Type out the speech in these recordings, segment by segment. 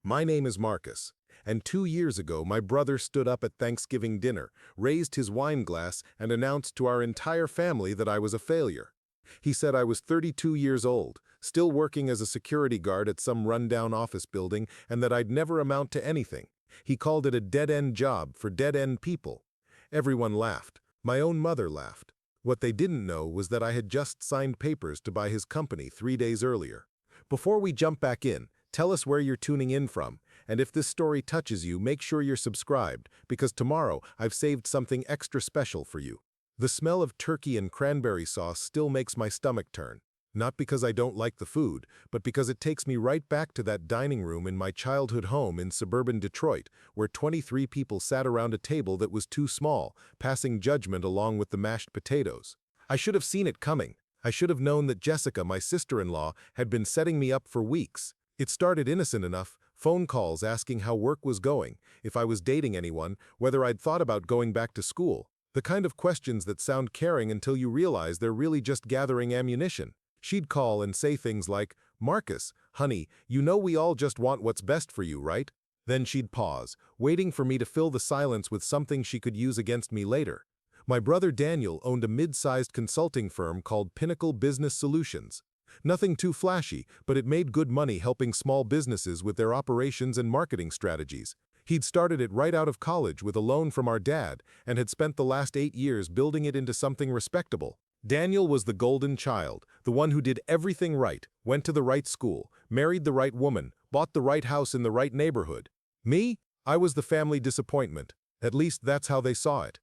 My name is Marcus, and 2 years ago my brother stood up at Thanksgiving dinner, raised his wine glass, and announced to our entire family that I was a failure. He said I was 32 years old, still working as a security guard at some rundown office building, and that I'd never amount to anything. He called it a dead-end job for dead-end people. Everyone laughed. My own mother laughed. What they didn't know was that I had just signed papers to buy his company 3 days earlier. Before we jump back in, tell us where you're tuning in from, and if this story touches you, make sure you're subscribed, because tomorrow I've saved something extra special for you. The smell of turkey and cranberry sauce still makes my stomach turn. Not because I don't like the food, but because it takes me right back to that dining room in my childhood home in suburban Detroit, where 23 people sat around a table that was too small, passing judgment along with the mashed potatoes. I should have seen it coming. I should have known that Jessica, my sister-in-law, had been setting me up for weeks. It started innocent enough, phone calls asking how work was going, if I was dating anyone, whether I'd thought about going back to school. The kind of questions that sound caring until you realize they're really just gathering ammunition. She'd call and say things like, "Marcus, honey, you know we all just want what's best for you, right?" Then she'd pause, waiting for me to fill the silence with something she could use against me later. My brother Daniel owned a mid-sized consulting firm called Pinnacle Business Solutions. Nothing too flashy, but it made good money helping small businesses with their operations and marketing strategies. He'd started it right out of college with a loan from our dad and had spent the last 8 years building it into something respectable. Daniel was the golden child, the one who did everything right, went to the right school, married the right woman, bought the right house in the right neighborhood. Me? I was the family disappointment. At least that's how they saw it.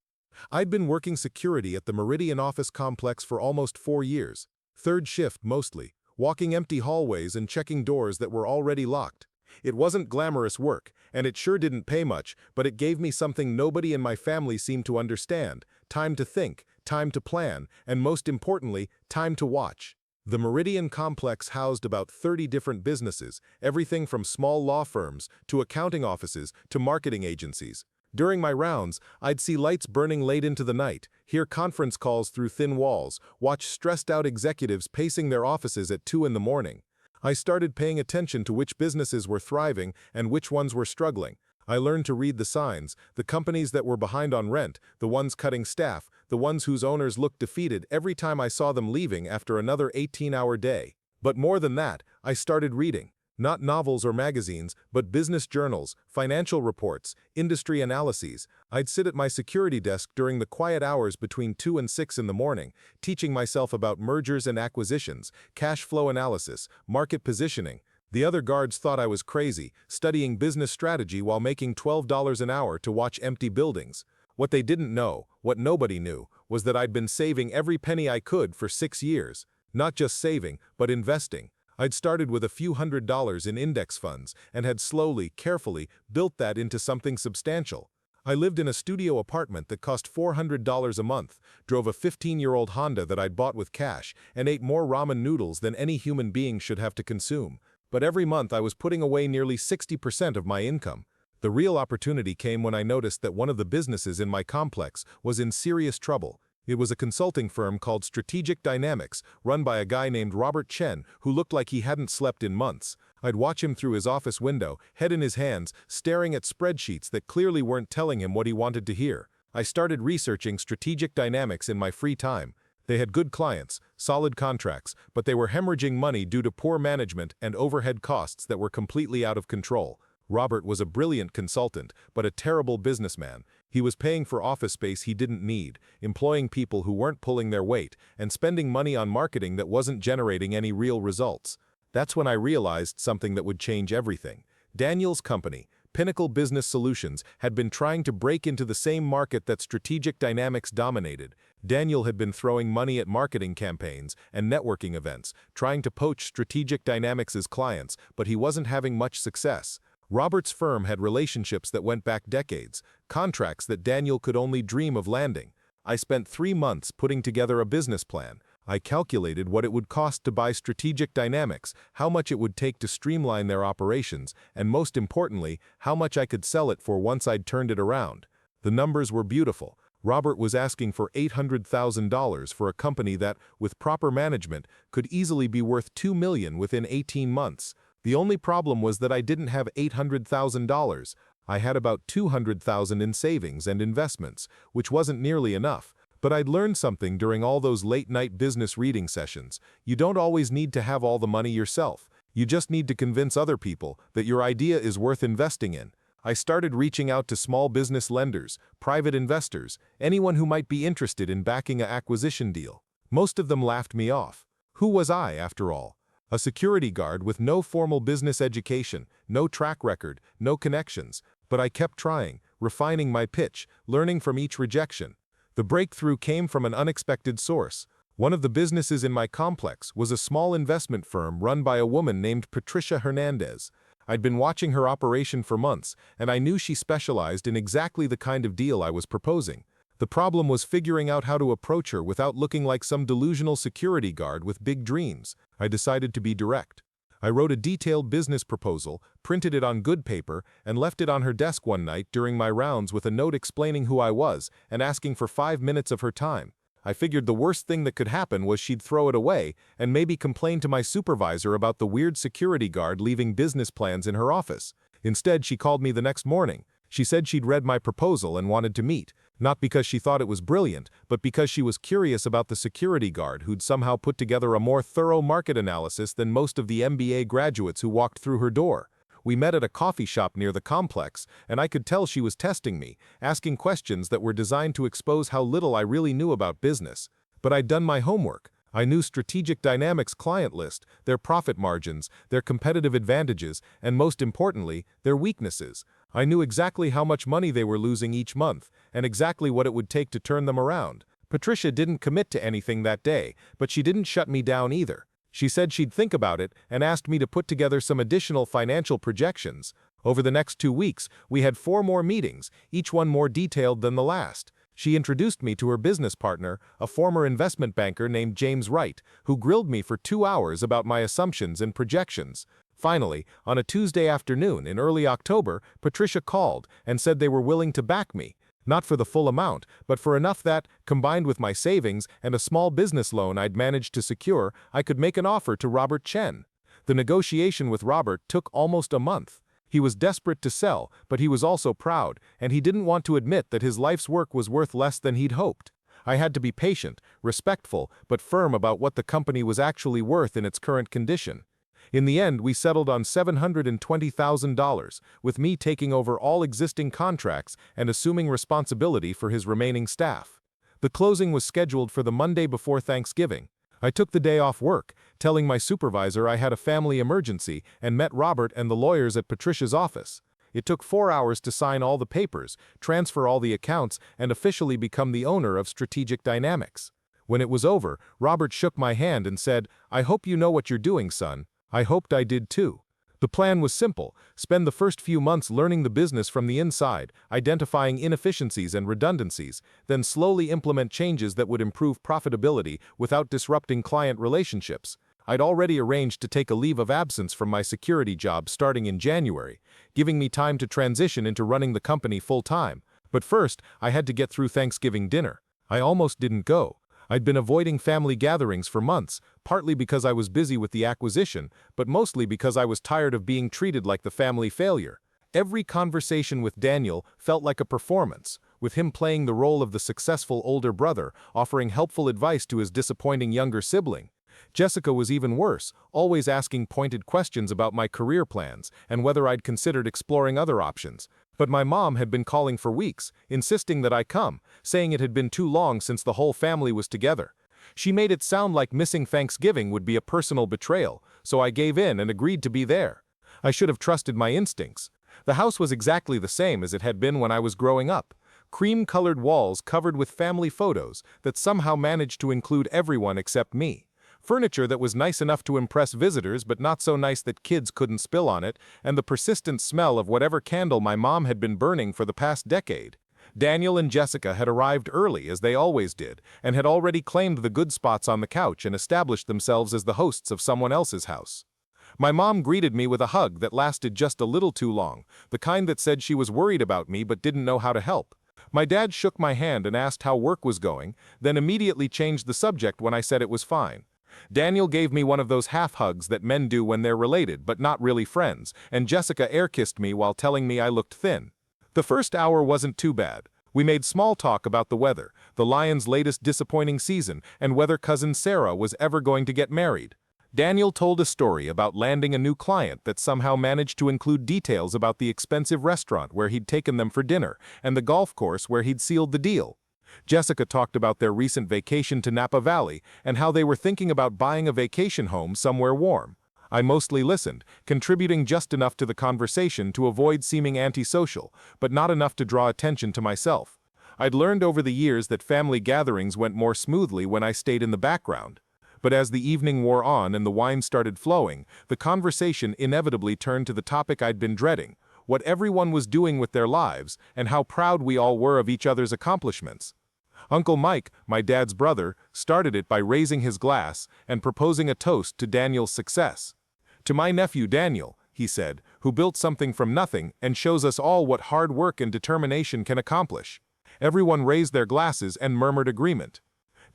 I'd been working security at the Meridian office complex for almost 4 years. Third shift mostly, walking empty hallways and checking doors that were already locked. It wasn't glamorous work, and it sure didn't pay much, but it gave me something nobody in my family seemed to understand: time to think, time to plan, and most importantly, time to watch. The Meridian complex housed about 30 different businesses, everything from small law firms to accounting offices to marketing agencies. During my rounds, I'd see lights burning late into the night, hear conference calls through thin walls, watch stressed-out executives pacing their offices at 2 in the morning. I started paying attention to which businesses were thriving and which ones were struggling. I learned to read the signs, the companies that were behind on rent, the ones cutting staff, the ones whose owners looked defeated every time I saw them leaving after another 18-hour day. But more than that, I started reading. Not novels or magazines, but business journals, financial reports, industry analyses. I'd sit at my security desk during the quiet hours between 2 and 6 in the morning, teaching myself about mergers and acquisitions, cash flow analysis, market positioning. The other guards thought I was crazy, studying business strategy while making $12 an hour to watch empty buildings. What they didn't know, what nobody knew, was that I'd been saving every penny I could for 6 years. Not just saving, but investing. I'd started with a few $100s in index funds and had slowly, carefully built that into something substantial. I lived in a studio apartment that cost $400 a month, drove a 15-year-old Honda that I'd bought with cash, and ate more ramen noodles than any human being should have to consume. But every month I was putting away nearly 60% of my income. The real opportunity came when I noticed that one of the businesses in my complex was in serious trouble. It was a consulting firm called Strategic Dynamics, run by a guy named Robert Chen, who looked like he hadn't slept in months. I'd watch him through his office window, head in his hands, staring at spreadsheets that clearly weren't telling him what he wanted to hear. I started researching Strategic Dynamics in my free time. They had good clients, solid contracts, but they were hemorrhaging money due to poor management and overhead costs that were completely out of control. Robert was a brilliant consultant, but a terrible businessman. He was paying for office space he didn't need, employing people who weren't pulling their weight, and spending money on marketing that wasn't generating any real results. That's when I realized something that would change everything. Daniel's company, Pinnacle Business Solutions, had been trying to break into the same market that Strategic Dynamics dominated. Daniel had been throwing money at marketing campaigns and networking events, trying to poach Strategic Dynamics' clients, but he wasn't having much success. Robert's firm had relationships that went back decades, contracts that Daniel could only dream of landing. I spent 3 months putting together a business plan. I calculated what it would cost to buy Strategic Dynamics, how much it would take to streamline their operations, and most importantly, how much I could sell it for once I'd turned it around. The numbers were beautiful. Robert was asking for $800,000 for a company that, with proper management, could easily be worth $2 million within 18 months. The only problem was that I didn't have $800,000. I had about $200,000 in savings and investments, which wasn't nearly enough. But I'd learned something during all those late-night business reading sessions. You don't always need to have all the money yourself. You just need to convince other people that your idea is worth investing in. I started reaching out to small business lenders, private investors, anyone who might be interested in backing an acquisition deal. Most of them laughed me off. Who was I, after all? A security guard with no formal business education, no track record, no connections. But I kept trying, refining my pitch, learning from each rejection. The breakthrough came from an unexpected source. One of the businesses in my complex was a small investment firm run by a woman named Patricia Hernandez. I'd been watching her operation for months, and I knew she specialized in exactly the kind of deal I was proposing. The problem was figuring out how to approach her without looking like some delusional security guard with big dreams. I decided to be direct. I wrote a detailed business proposal, printed it on good paper, and left it on her desk one night during my rounds with a note explaining who I was and asking for 5 minutes of her time. I figured the worst thing that could happen was she'd throw it away and maybe complain to my supervisor about the weird security guard leaving business plans in her office. Instead, she called me the next morning. She said she'd read my proposal and wanted to meet, not because she thought it was brilliant, but because she was curious about the security guard who'd somehow put together a more thorough market analysis than most of the MBA graduates who walked through her door. We met at a coffee shop near the complex, and I could tell she was testing me, asking questions that were designed to expose how little I really knew about business. But I'd done my homework. I knew Strategic Dynamics' client list, their profit margins, their competitive advantages, and most importantly, their weaknesses. I knew exactly how much money they were losing each month, and exactly what it would take to turn them around. Patricia didn't commit to anything that day, but she didn't shut me down either. She said she'd think about it and asked me to put together some additional financial projections. Over the next 2 weeks, we had 4 more meetings, each one more detailed than the last. She introduced me to her business partner, a former investment banker named James Wright, who grilled me for 2 hours about my assumptions and projections. Finally, on a Tuesday afternoon in early October, Patricia called and said they were willing to back me. Not for the full amount, but for enough that, combined with my savings and a small business loan I'd managed to secure, I could make an offer to Robert Chen. The negotiation with Robert took almost a month. He was desperate to sell, but he was also proud, and he didn't want to admit that his life's work was worth less than he'd hoped. I had to be patient, respectful, but firm about what the company was actually worth in its current condition. In the end, we settled on $720,000, with me taking over all existing contracts and assuming responsibility for his remaining staff. The closing was scheduled for the Monday before Thanksgiving. I took the day off work, telling my supervisor I had a family emergency, and met Robert and the lawyers at Patricia's office. It took 4 hours to sign all the papers, transfer all the accounts, and officially become the owner of Strategic Dynamics. When it was over, Robert shook my hand and said, "I hope you know what you're doing, son." I hoped I did too. The plan was simple: spend the first few months learning the business from the inside, identifying inefficiencies and redundancies, then slowly implement changes that would improve profitability without disrupting client relationships. I'd already arranged to take a leave of absence from my security job starting in January, giving me time to transition into running the company full-time. But first, I had to get through Thanksgiving dinner. I almost didn't go. I'd been avoiding family gatherings for months, partly because I was busy with the acquisition, but mostly because I was tired of being treated like the family failure. Every conversation with Daniel felt like a performance, with him playing the role of the successful older brother, offering helpful advice to his disappointing younger sibling. Jessica was even worse, always asking pointed questions about my career plans and whether I'd considered exploring other options. But my mom had been calling for weeks, insisting that I come, saying it had been too long since the whole family was together. She made it sound like missing Thanksgiving would be a personal betrayal, so I gave in and agreed to be there. I should have trusted my instincts. The house was exactly the same as it had been when I was growing up. Cream-colored walls covered with family photos that somehow managed to include everyone except me. Furniture that was nice enough to impress visitors but not so nice that kids couldn't spill on it, and the persistent smell of whatever candle my mom had been burning for the past decade. Daniel and Jessica had arrived early, as they always did, and had already claimed the good spots on the couch and established themselves as the hosts of someone else's house. My mom greeted me with a hug that lasted just a little too long, the kind that said she was worried about me but didn't know how to help. My dad shook my hand and asked how work was going, then immediately changed the subject when I said it was fine. Daniel gave me one of those half hugs that men do when they're related but not really friends, and Jessica air-kissed me while telling me I looked thin. The first hour wasn't too bad. We made small talk about the weather, the Lions' latest disappointing season, and whether cousin Sarah was ever going to get married. Daniel told a story about landing a new client that somehow managed to include details about the expensive restaurant where he'd taken them for dinner and the golf course where he'd sealed the deal. Jessica talked about their recent vacation to Napa Valley and how they were thinking about buying a vacation home somewhere warm. I mostly listened, contributing just enough to the conversation to avoid seeming antisocial, but not enough to draw attention to myself. I'd learned over the years that family gatherings went more smoothly when I stayed in the background. But as the evening wore on and the wine started flowing, the conversation inevitably turned to the topic I'd been dreading: what everyone was doing with their lives and how proud we all were of each other's accomplishments. Uncle Mike, my dad's brother, started it by raising his glass and proposing a toast to Daniel's success. "To my nephew Daniel," he said, "who built something from nothing and shows us all what hard work and determination can accomplish." Everyone raised their glasses and murmured agreement.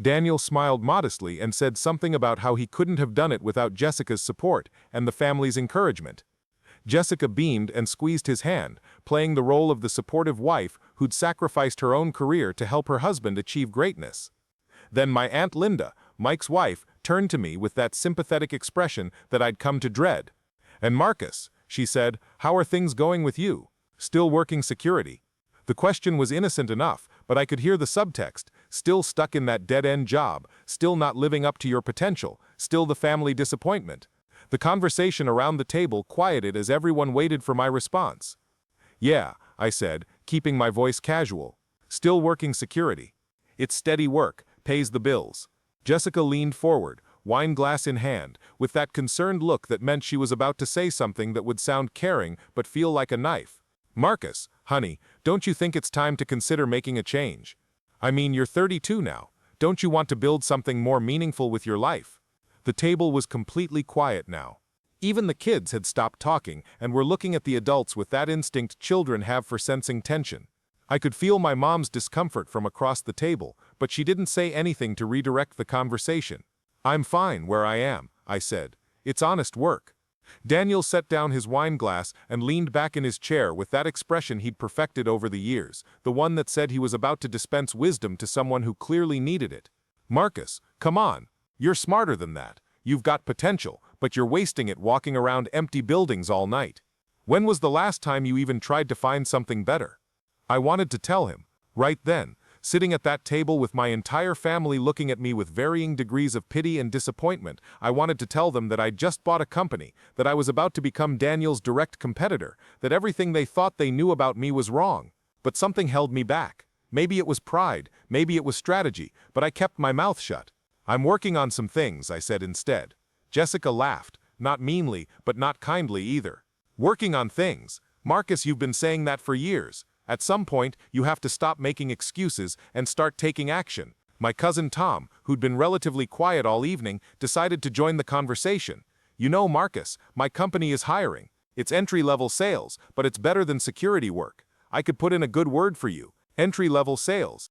Daniel smiled modestly and said something about how he couldn't have done it without Jessica's support and the family's encouragement. Jessica beamed and squeezed his hand, playing the role of the supportive wife who'd sacrificed her own career to help her husband achieve greatness. Then my Aunt Linda, Mike's wife, turned to me with that sympathetic expression that I'd come to dread. "And Marcus," she said, "how are things going with you? Still working security?" The question was innocent enough, but I could hear the subtext: still stuck in that dead-end job, still not living up to your potential, still the family disappointment. The conversation around the table quieted as everyone waited for my response. "Yeah," I said, keeping my voice casual. "Still working security. It's steady work, pays the bills." Jessica leaned forward, wine glass in hand, with that concerned look that meant she was about to say something that would sound caring but feel like a knife. "Marcus, honey, don't you think it's time to consider making a change? I mean, you're 32 now. Don't you want to build something more meaningful with your life?" The table was completely quiet now. Even the kids had stopped talking and were looking at the adults with that instinct children have for sensing tension. I could feel my mom's discomfort from across the table, but she didn't say anything to redirect the conversation. "I'm fine where I am," I said. "It's honest work." Daniel set down his wine glass and leaned back in his chair with that expression he'd perfected over the years, the one that said he was about to dispense wisdom to someone who clearly needed it. "Marcus, come on. You're smarter than that. You've got potential, but you're wasting it walking around empty buildings all night. When was the last time you even tried to find something better?" I wanted to tell him, right then, sitting at that table with my entire family looking at me with varying degrees of pity and disappointment. I wanted to tell them that I'd just bought a company, that I was about to become Daniel's direct competitor, that everything they thought they knew about me was wrong. But something held me back. Maybe it was pride, maybe it was strategy, but I kept my mouth shut. "I'm working on some things," I said instead. Jessica laughed, not meanly, but not kindly either. "Working on things? Marcus, you've been saying that for years. At some point, you have to stop making excuses and start taking action." My cousin Tom, who'd been relatively quiet all evening, decided to join the conversation. "You know, Marcus, my company is hiring. It's entry-level sales, but it's better than security work. I could put in a good word for you. Entry-level sales."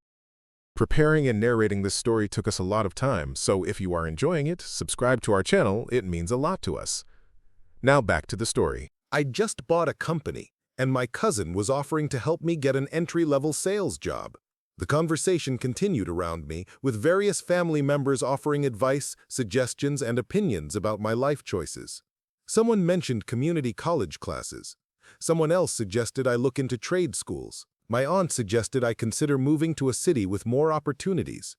Preparing and narrating this story took us a lot of time, so if you are enjoying it, subscribe to our channel. It means a lot to us. Now back to the story. "I just bought a company, and my cousin was offering to help me get an entry-level sales job." The conversation continued around me, with various family members offering advice, suggestions, and opinions about my life choices. Someone mentioned community college classes. Someone else suggested I look into trade schools. My aunt suggested I consider moving to a city with more opportunities,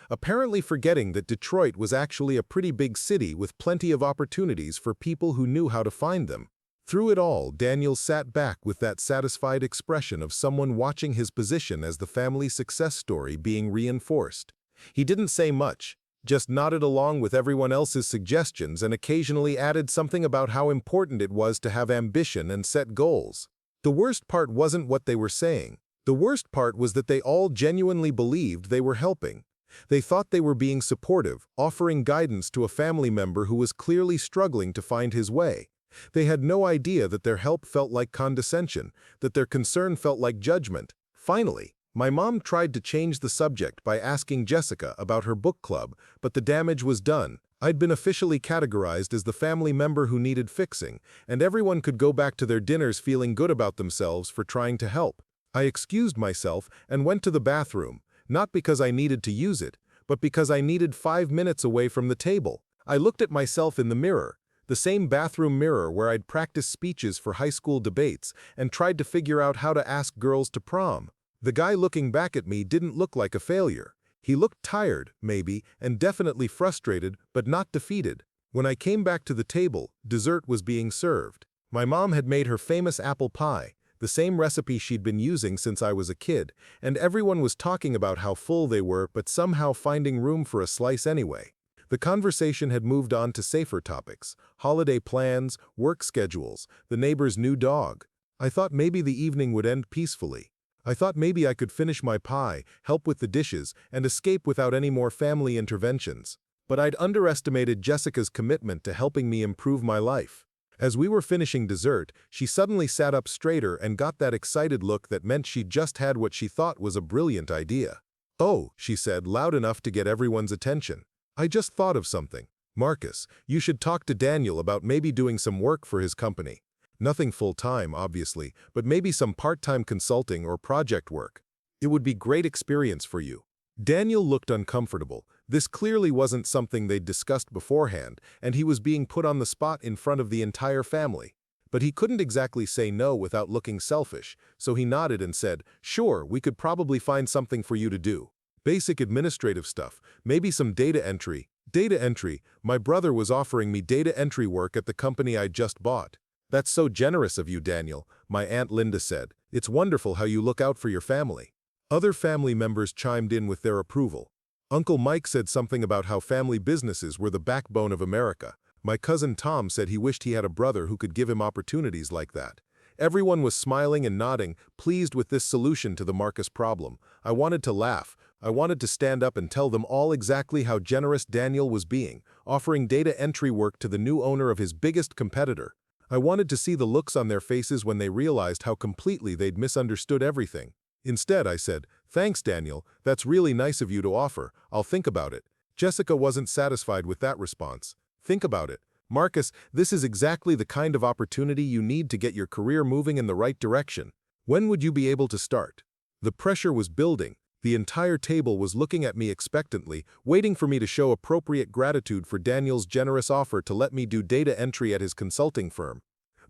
apparently forgetting that Detroit was actually a pretty big city with plenty of opportunities for people who knew how to find them. Through it all, Daniel sat back with that satisfied expression of someone watching his position as the family success story being reinforced. He didn't say much, just nodded along with everyone else's suggestions and occasionally added something about how important it was to have ambition and set goals. The worst part wasn't what they were saying. The worst part was that they all genuinely believed they were helping. They thought they were being supportive, offering guidance to a family member who was clearly struggling to find his way. They had no idea that their help felt like condescension, that their concern felt like judgment. Finally, my mom tried to change the subject by asking Jessica about her book club, but the damage was done. I'd been officially categorized as the family member who needed fixing, and everyone could go back to their dinners feeling good about themselves for trying to help. I excused myself and went to the bathroom, not because I needed to use it, but because I needed 5 minutes away from the table. I looked at myself in the mirror, the same bathroom mirror where I'd practiced speeches for high school debates and tried to figure out how to ask girls to prom. The guy looking back at me didn't look like a failure. He looked tired, maybe, and definitely frustrated, but not defeated. When I came back to the table, dessert was being served. My mom had made her famous apple pie, the same recipe she'd been using since I was a kid, and everyone was talking about how full they were but somehow finding room for a slice anyway. The conversation had moved on to safer topics: holiday plans, work schedules, the neighbor's new dog. I thought maybe the evening would end peacefully. I thought maybe I could finish my pie, help with the dishes, and escape without any more family interventions. But I'd underestimated Jessica's commitment to helping me improve my life. As we were finishing dessert, she suddenly sat up straighter and got that excited look that meant she'd just had what she thought was a brilliant idea. "Oh," she said, loud enough to get everyone's attention. "I just thought of something. Marcus, you should talk to Daniel about maybe doing some work for his company. Nothing full-time, obviously, but maybe some part-time consulting or project work. It would be great experience for you." Daniel looked uncomfortable. This clearly wasn't something they'd discussed beforehand, and he was being put on the spot in front of the entire family. But he couldn't exactly say no without looking selfish, so he nodded and said, "Sure, we could probably find something for you to do. Basic administrative stuff, maybe some data entry." Data entry? My brother was offering me data entry work at the company I just bought. "That's so generous of you, Daniel," my Aunt Linda said. "It's wonderful how you look out for your family." Other family members chimed in with their approval. Uncle Mike said something about how family businesses were the backbone of America. My cousin Tom said he wished he had a brother who could give him opportunities like that. Everyone was smiling and nodding, pleased with this solution to the Marcus problem. I wanted to laugh. I wanted to stand up and tell them all exactly how generous Daniel was being, offering data entry work to the new owner of his biggest competitor. I wanted to see the looks on their faces when they realized how completely they'd misunderstood everything. Instead, I said, "Thanks, Daniel, that's really nice of you to offer. I'll think about it." Jessica wasn't satisfied with that response. "Think about it. Marcus, this is exactly the kind of opportunity you need to get your career moving in the right direction. When would you be able to start?" The pressure was building. The entire table was looking at me expectantly, waiting for me to show appropriate gratitude for Daniel's generous offer to let me do data entry at his consulting firm.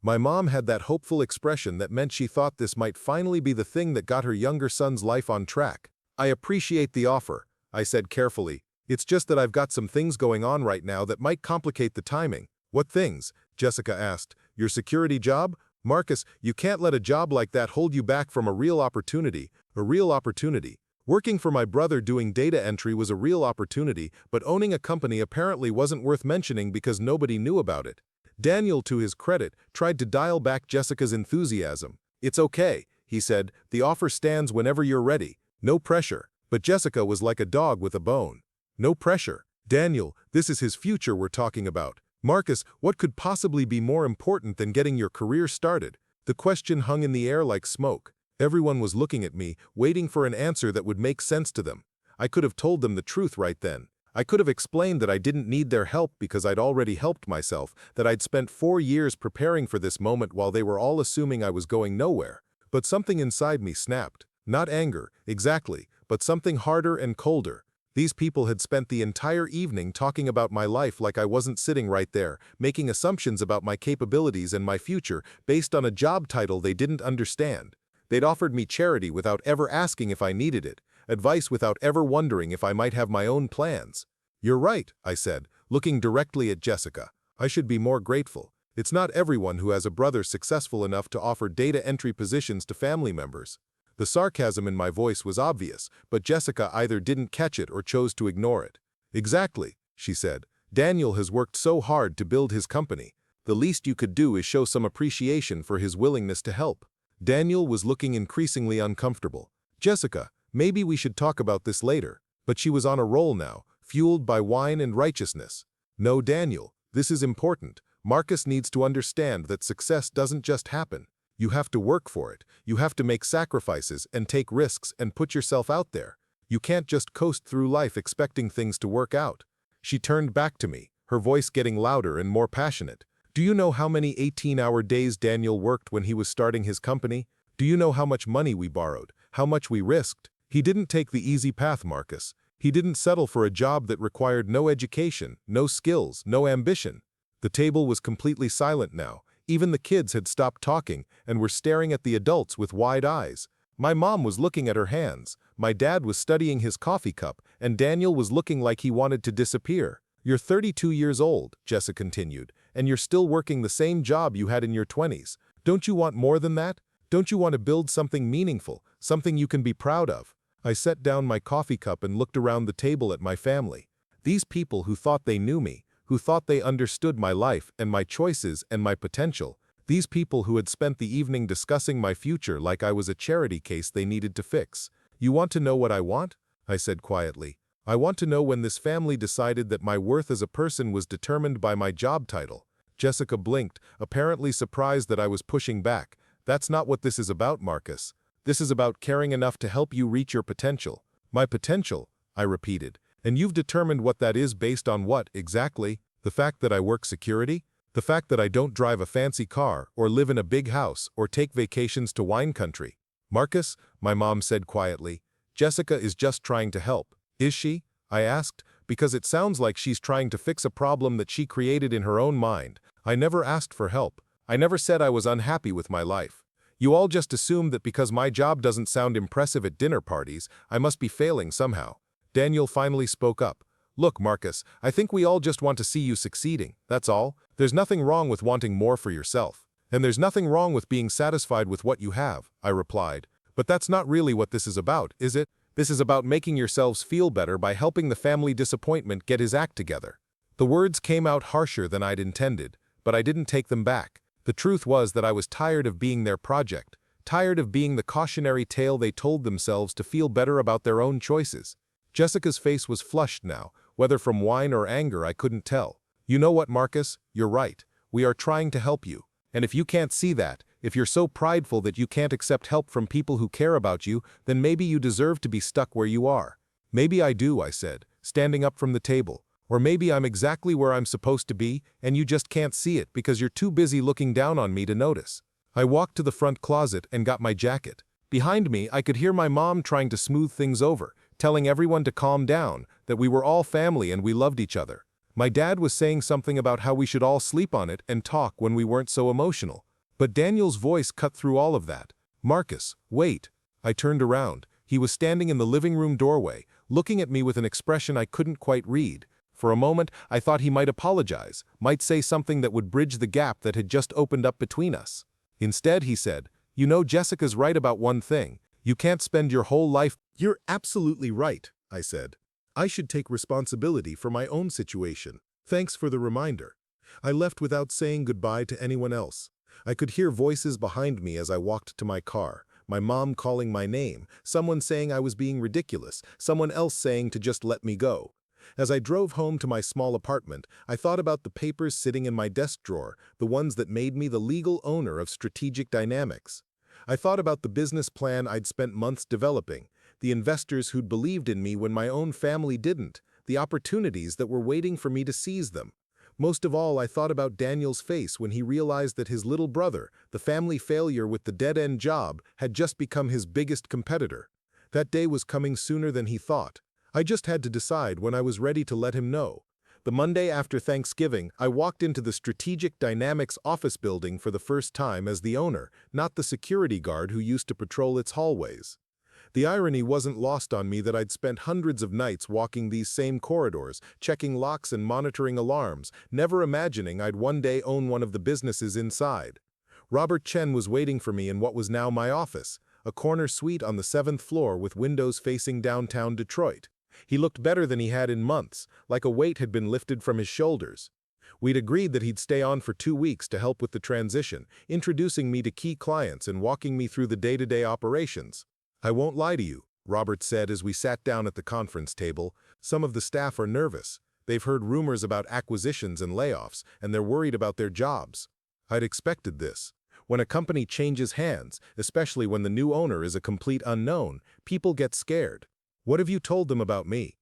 My mom had that hopeful expression that meant she thought this might finally be the thing that got her younger son's life on track. "I appreciate the offer," I said carefully. "It's just that I've got some things going on right now that might complicate the timing." "What things?" Jessica asked. "Your security job?" "Marcus, you can't let a job like that hold you back from a real opportunity." "A real opportunity." Working for my brother doing data entry was a real opportunity, but owning a company apparently wasn't worth mentioning because nobody knew about it. Daniel, to his credit, tried to dial back Jessica's enthusiasm. "It's okay," he said. "The offer stands whenever you're ready. No pressure." But Jessica was like a dog with a bone. "No pressure. Daniel, this is his future we're talking about. Marcus, what could possibly be more important than getting your career started?" The question hung in the air like smoke. Everyone was looking at me, waiting for an answer that would make sense to them. I could have told them the truth right then. I could have explained that I didn't need their help because I'd already helped myself, that I'd spent 4 years preparing for this moment while they were all assuming I was going nowhere. But something inside me snapped. Not anger, exactly, but something harder and colder. These people had spent the entire evening talking about my life like I wasn't sitting right there, making assumptions about my capabilities and my future based on a job title they didn't understand. They'd offered me charity without ever asking if I needed it, advice without ever wondering if I might have my own plans. "You're right," I said, looking directly at Jessica. "I should be more grateful. It's not everyone who has a brother successful enough to offer data entry positions to family members." The sarcasm in my voice was obvious, but Jessica either didn't catch it or chose to ignore it. "Exactly," she said. "Daniel has worked so hard to build his company. The least you could do is show some appreciation for his willingness to help." Daniel was looking increasingly uncomfortable. "Jessica, maybe we should talk about this later." But she was on a roll now, fueled by wine and righteousness. "No, Daniel, this is important. Marcus needs to understand that success doesn't just happen. You have to work for it. You have to make sacrifices and take risks and put yourself out there. You can't just coast through life expecting things to work out." She turned back to me, her voice getting louder and more passionate. Do you know how many 18-hour days Daniel worked when he was starting his company? Do you know how much money we borrowed? How much we risked? He didn't take the easy path, Marcus. He didn't settle for a job that required no education, no skills, no ambition. The table was completely silent now. Even the kids had stopped talking and were staring at the adults with wide eyes. My mom was looking at her hands, my dad was studying his coffee cup, and Daniel was looking like he wanted to disappear. You're 32 years old, Jessica continued, and you're still working the same job you had in your 20s. Don't you want more than that? Don't you want to build something meaningful, something you can be proud of? I set down my coffee cup and looked around the table at my family. These people who thought they knew me, who thought they understood my life and my choices and my potential, these people who had spent the evening discussing my future like I was a charity case they needed to fix. You want to know what I want? I said quietly. I want to know when this family decided that my worth as a person was determined by my job title. Jessica blinked, apparently surprised that I was pushing back. That's not what this is about, Marcus. This is about caring enough to help you reach your potential. My potential, I repeated. And you've determined what that is based on what, exactly? The fact that I work security? The fact that I don't drive a fancy car, or live in a big house, or take vacations to wine country? Marcus, my mom said quietly, Jessica is just trying to help. Is she? I asked, because it sounds like she's trying to fix a problem that she created in her own mind. I never asked for help. I never said I was unhappy with my life. You all just assumed that because my job doesn't sound impressive at dinner parties, I must be failing somehow. Daniel finally spoke up. Look, Marcus, I think we all just want to see you succeeding, that's all. There's nothing wrong with wanting more for yourself. And there's nothing wrong with being satisfied with what you have, I replied. But that's not really what this is about, is it? This is about making yourselves feel better by helping the family disappointment get his act together. The words came out harsher than I'd intended, but I didn't take them back. The truth was that I was tired of being their project, tired of being the cautionary tale they told themselves to feel better about their own choices. Jessica's face was flushed now, whether from wine or anger I couldn't tell. You know what, Marcus? You're right. We are trying to help you. And if you can't see that, if you're so prideful that you can't accept help from people who care about you, then maybe you deserve to be stuck where you are. Maybe I do, I said, standing up from the table. Or maybe I'm exactly where I'm supposed to be, and you just can't see it because you're too busy looking down on me to notice. I walked to the front closet and got my jacket. Behind me, I could hear my mom trying to smooth things over, telling everyone to calm down, that we were all family and we loved each other. My dad was saying something about how we should all sleep on it and talk when we weren't so emotional. But Daniel's voice cut through all of that. Marcus, wait. I turned around. He was standing in the living room doorway, looking at me with an expression I couldn't quite read. For a moment, I thought he might apologize, might say something that would bridge the gap that had just opened up between us. Instead, he said, You know, Jessica's right about one thing. You can't spend your whole life— You're absolutely right, I said. I should take responsibility for my own situation. Thanks for the reminder. I left without saying goodbye to anyone else. I could hear voices behind me as I walked to my car. My mom calling my name, someone saying I was being ridiculous, someone else saying to just let me go. As I drove home to my small apartment, I thought about the papers sitting in my desk drawer, the ones that made me the legal owner of Strategic Dynamics. I thought about the business plan I'd spent months developing, the investors who'd believed in me when my own family didn't, the opportunities that were waiting for me to seize them. Most of all, I thought about Daniel's face when he realized that his little brother, the family failure with the dead-end job, had just become his biggest competitor. That day was coming sooner than he thought. I just had to decide when I was ready to let him know. The Monday after Thanksgiving, I walked into the Strategic Dynamics office building for the first time as the owner, not the security guard who used to patrol its hallways. The irony wasn't lost on me that I'd spent hundreds of nights walking these same corridors, checking locks and monitoring alarms, never imagining I'd one day own one of the businesses inside. Robert Chen was waiting for me in what was now my office, a corner suite on the 7th floor with windows facing downtown Detroit. He looked better than he had in months, like a weight had been lifted from his shoulders. We'd agreed that he'd stay on for 2 weeks to help with the transition, introducing me to key clients and walking me through the day-to-day operations. I won't lie to you, Robert said as we sat down at the conference table. Some of the staff are nervous. They've heard rumors about acquisitions and layoffs, and they're worried about their jobs. I'd expected this. When a company changes hands, especially when the new owner is a complete unknown, people get scared. What have you told them about me?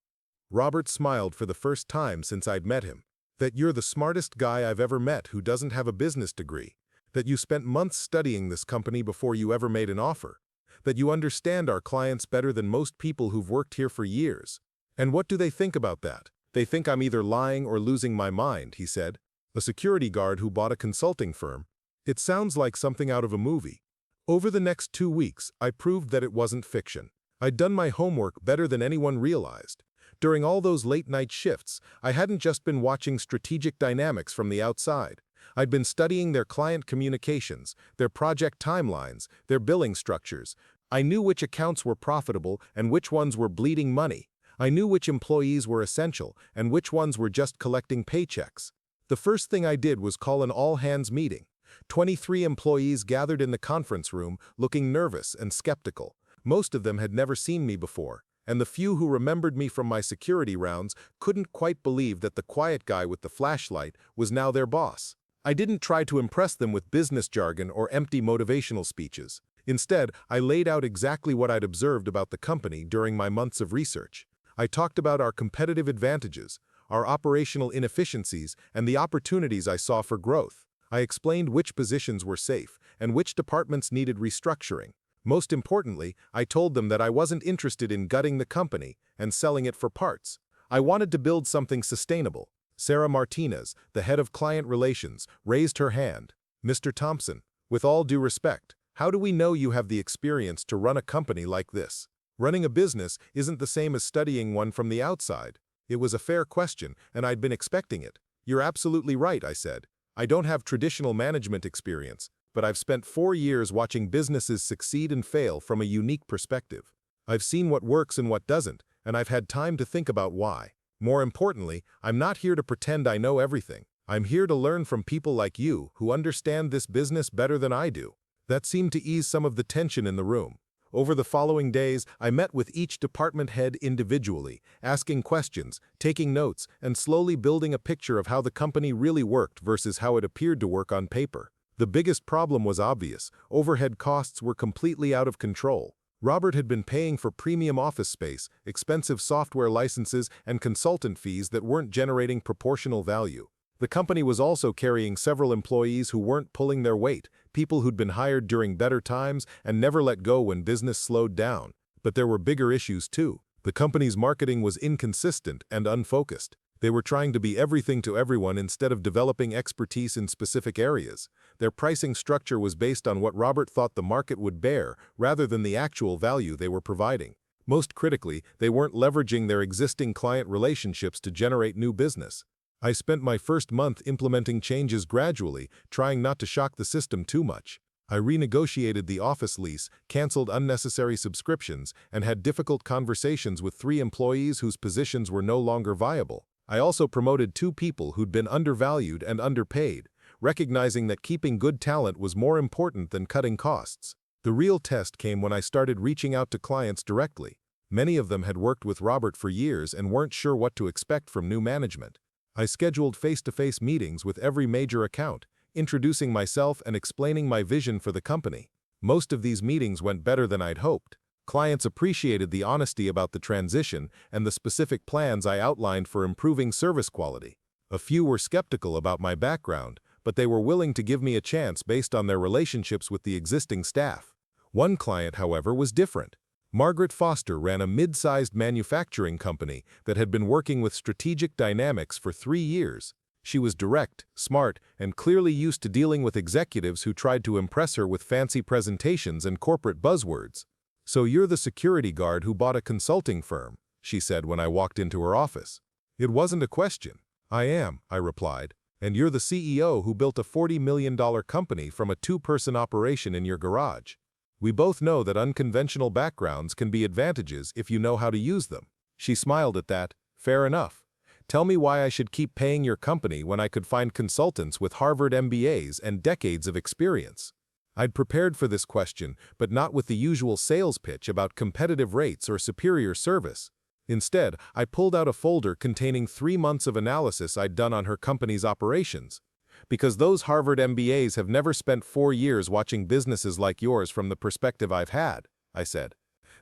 Robert smiled for the first time since I'd met him. That you're the smartest guy I've ever met who doesn't have a business degree. That you spent months studying this company before you ever made an offer. That you understand our clients better than most people who've worked here for years. And what do they think about that? They think I'm either lying or losing my mind, he said. A security guard who bought a consulting firm. It sounds like something out of a movie. Over the next 2 weeks, I proved that it wasn't fiction. I'd done my homework better than anyone realized. During all those late-night shifts, I hadn't just been watching strategic dynamics from the outside. I'd been studying their client communications, their project timelines, their billing structures. I knew which accounts were profitable and which ones were bleeding money. I knew which employees were essential and which ones were just collecting paychecks. The first thing I did was call an all-hands meeting. 23 employees gathered in the conference room, looking nervous and skeptical. Most of them had never seen me before, and the few who remembered me from my security rounds couldn't quite believe that the quiet guy with the flashlight was now their boss. I didn't try to impress them with business jargon or empty motivational speeches. Instead, I laid out exactly what I'd observed about the company during my months of research. I talked about our competitive advantages, our operational inefficiencies, and the opportunities I saw for growth. I explained which positions were safe and which departments needed restructuring. Most importantly, I told them that I wasn't interested in gutting the company and selling it for parts. I wanted to build something sustainable. Sarah Martinez, the head of client relations, raised her hand. Mr. Thompson, with all due respect, how do we know you have the experience to run a company like this? Running a business isn't the same as studying one from the outside. It was a fair question, and I'd been expecting it. You're absolutely right, I said. I don't have traditional management experience, but I've spent 4 years watching businesses succeed and fail from a unique perspective. I've seen what works and what doesn't, and I've had time to think about why. More importantly, I'm not here to pretend I know everything. I'm here to learn from people like you who understand this business better than I do. That seemed to ease some of the tension in the room. Over the following days, I met with each department head individually, asking questions, taking notes, and slowly building a picture of how the company really worked versus how it appeared to work on paper. The biggest problem was obvious. Overhead costs were completely out of control. Robert had been paying for premium office space, expensive software licenses, and consultant fees that weren't generating proportional value. The company was also carrying several employees who weren't pulling their weight, people who'd been hired during better times and never let go when business slowed down. But there were bigger issues too. The company's marketing was inconsistent and unfocused. They were trying to be everything to everyone instead of developing expertise in specific areas. Their pricing structure was based on what Robert thought the market would bear, rather than the actual value they were providing. Most critically, they weren't leveraging their existing client relationships to generate new business. I spent my first month implementing changes gradually, trying not to shock the system too much. I renegotiated the office lease, canceled unnecessary subscriptions, and had difficult conversations with 3 employees whose positions were no longer viable. I also promoted 2 people who'd been undervalued and underpaid, recognizing that keeping good talent was more important than cutting costs. The real test came when I started reaching out to clients directly. Many of them had worked with Robert for years and weren't sure what to expect from new management. I scheduled face-to-face meetings with every major account, introducing myself and explaining my vision for the company. Most of these meetings went better than I'd hoped. Clients appreciated the honesty about the transition and the specific plans I outlined for improving service quality. A few were skeptical about my background, but they were willing to give me a chance based on their relationships with the existing staff. One client, however, was different. Margaret Foster ran a mid-sized manufacturing company that had been working with strategic dynamics for 3 years. She was direct, smart, and clearly used to dealing with executives who tried to impress her with fancy presentations and corporate buzzwords. "So you're the security guard who bought a consulting firm," she said when I walked into her office. It wasn't a question. "I am," I replied. "And you're the CEO who built a $40 million company from a 2-person operation in your garage. We both know that unconventional backgrounds can be advantages if you know how to use them." She smiled at that. "Fair enough. Tell me why I should keep paying your company when I could find consultants with Harvard MBAs and decades of experience." I'd prepared for this question, but not with the usual sales pitch about competitive rates or superior service. Instead, I pulled out a folder containing 3 months of analysis I'd done on her company's operations. "Because those Harvard MBAs have never spent 4 years watching businesses like yours from the perspective I've had," I said.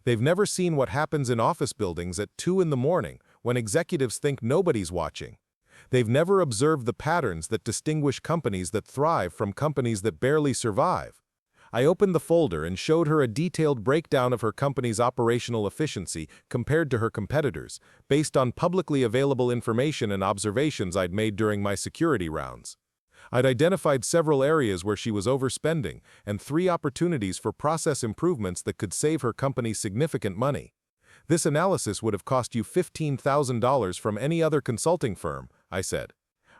"They've never seen what happens in office buildings at 2 in the morning when executives think nobody's watching. They've never observed the patterns that distinguish companies that thrive from companies that barely survive. I opened the folder and showed her a detailed breakdown of her company's operational efficiency compared to her competitors, based on publicly available information and observations I'd made during my security rounds. I'd identified several areas where she was overspending and 3 opportunities for process improvements that could save her company significant money. This analysis would have cost you $15,000 from any other consulting firm, I said.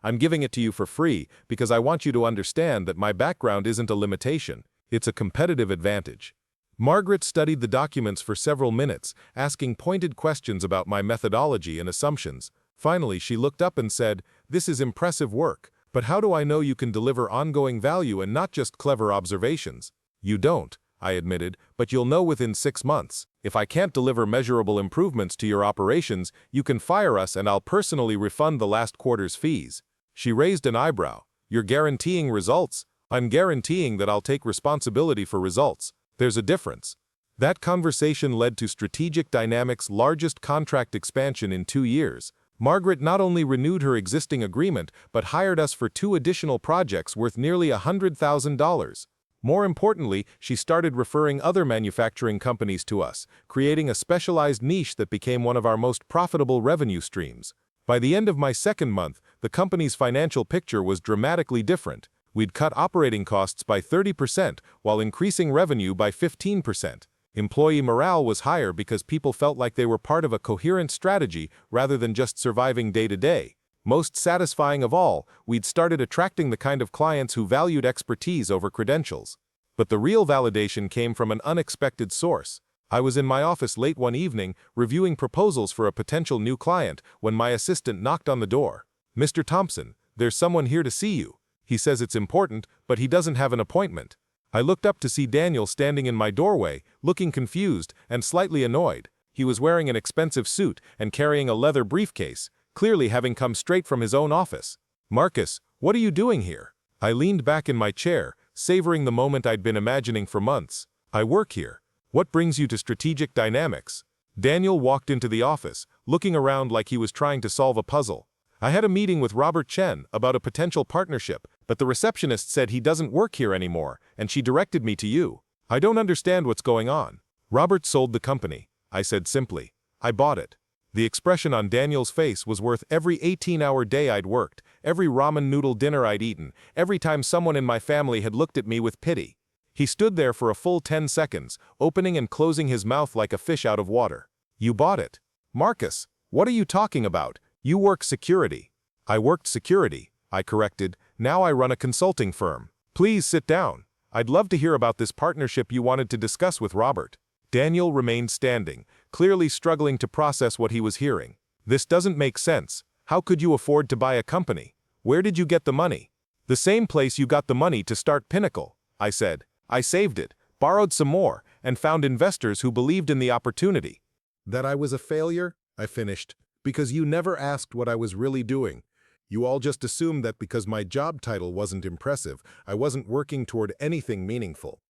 I'm giving it to you for free because I want you to understand that my background isn't a limitation. It's a competitive advantage. Margaret studied the documents for several minutes, asking pointed questions about my methodology and assumptions. Finally, she looked up and said, "This is impressive work, but how do I know you can deliver ongoing value and not just clever observations?" "You don't," I admitted, "but you'll know within 6 months. If I can't deliver measurable improvements to your operations, you can fire us and I'll personally refund the last quarter's fees." She raised an eyebrow. "You're guaranteeing results?" "I'm guaranteeing that I'll take responsibility for results. There's a difference." That conversation led to Strategic Dynamics' largest contract expansion in 2 years. Margaret not only renewed her existing agreement, but hired us for 2 additional projects worth nearly $100,000. More importantly, she started referring other manufacturing companies to us, creating a specialized niche that became one of our most profitable revenue streams. By the end of my 2nd month, the company's financial picture was dramatically different. We'd cut operating costs by 30% while increasing revenue by 15%. Employee morale was higher because people felt like they were part of a coherent strategy rather than just surviving day to day. Most satisfying of all, we'd started attracting the kind of clients who valued expertise over credentials. But the real validation came from an unexpected source. I was in my office late one evening, reviewing proposals for a potential new client, when my assistant knocked on the door. "Mr. Thompson, there's someone here to see you. He says it's important, but he doesn't have an appointment." I looked up to see Daniel standing in my doorway, looking confused and slightly annoyed. He was wearing an expensive suit and carrying a leather briefcase, clearly having come straight from his own office. "Marcus, what are you doing here?" I leaned back in my chair, savoring the moment I'd been imagining for months. "I work here. What brings you to Strategic Dynamics?" Daniel walked into the office, looking around like he was trying to solve a puzzle. "I had a meeting with Robert Chen about a potential partnership, but the receptionist said he doesn't work here anymore, and she directed me to you. I don't understand what's going on." "Robert sold the company," I said simply. "I bought it." The expression on Daniel's face was worth every 18-hour day I'd worked, every ramen noodle dinner I'd eaten, every time someone in my family had looked at me with pity. He stood there for a full 10 seconds, opening and closing his mouth like a fish out of water. "You bought it." "Marcus, what are you talking about? You work security." "I worked security," I corrected. "Now I run a consulting firm." "Please sit down. I'd love to hear about this partnership you wanted to discuss with Robert." Daniel remained standing, clearly struggling to process what he was hearing. "This doesn't make sense. How could you afford to buy a company? Where did you get the money?" "The same place you got the money to start Pinnacle," I said. "I saved it, borrowed some more, and found investors who believed in the opportunity." "That I was a failure?" I finished. "Because you never asked what I was really doing. You all just assumed that because my job title wasn't impressive, I wasn't working toward anything meaningful."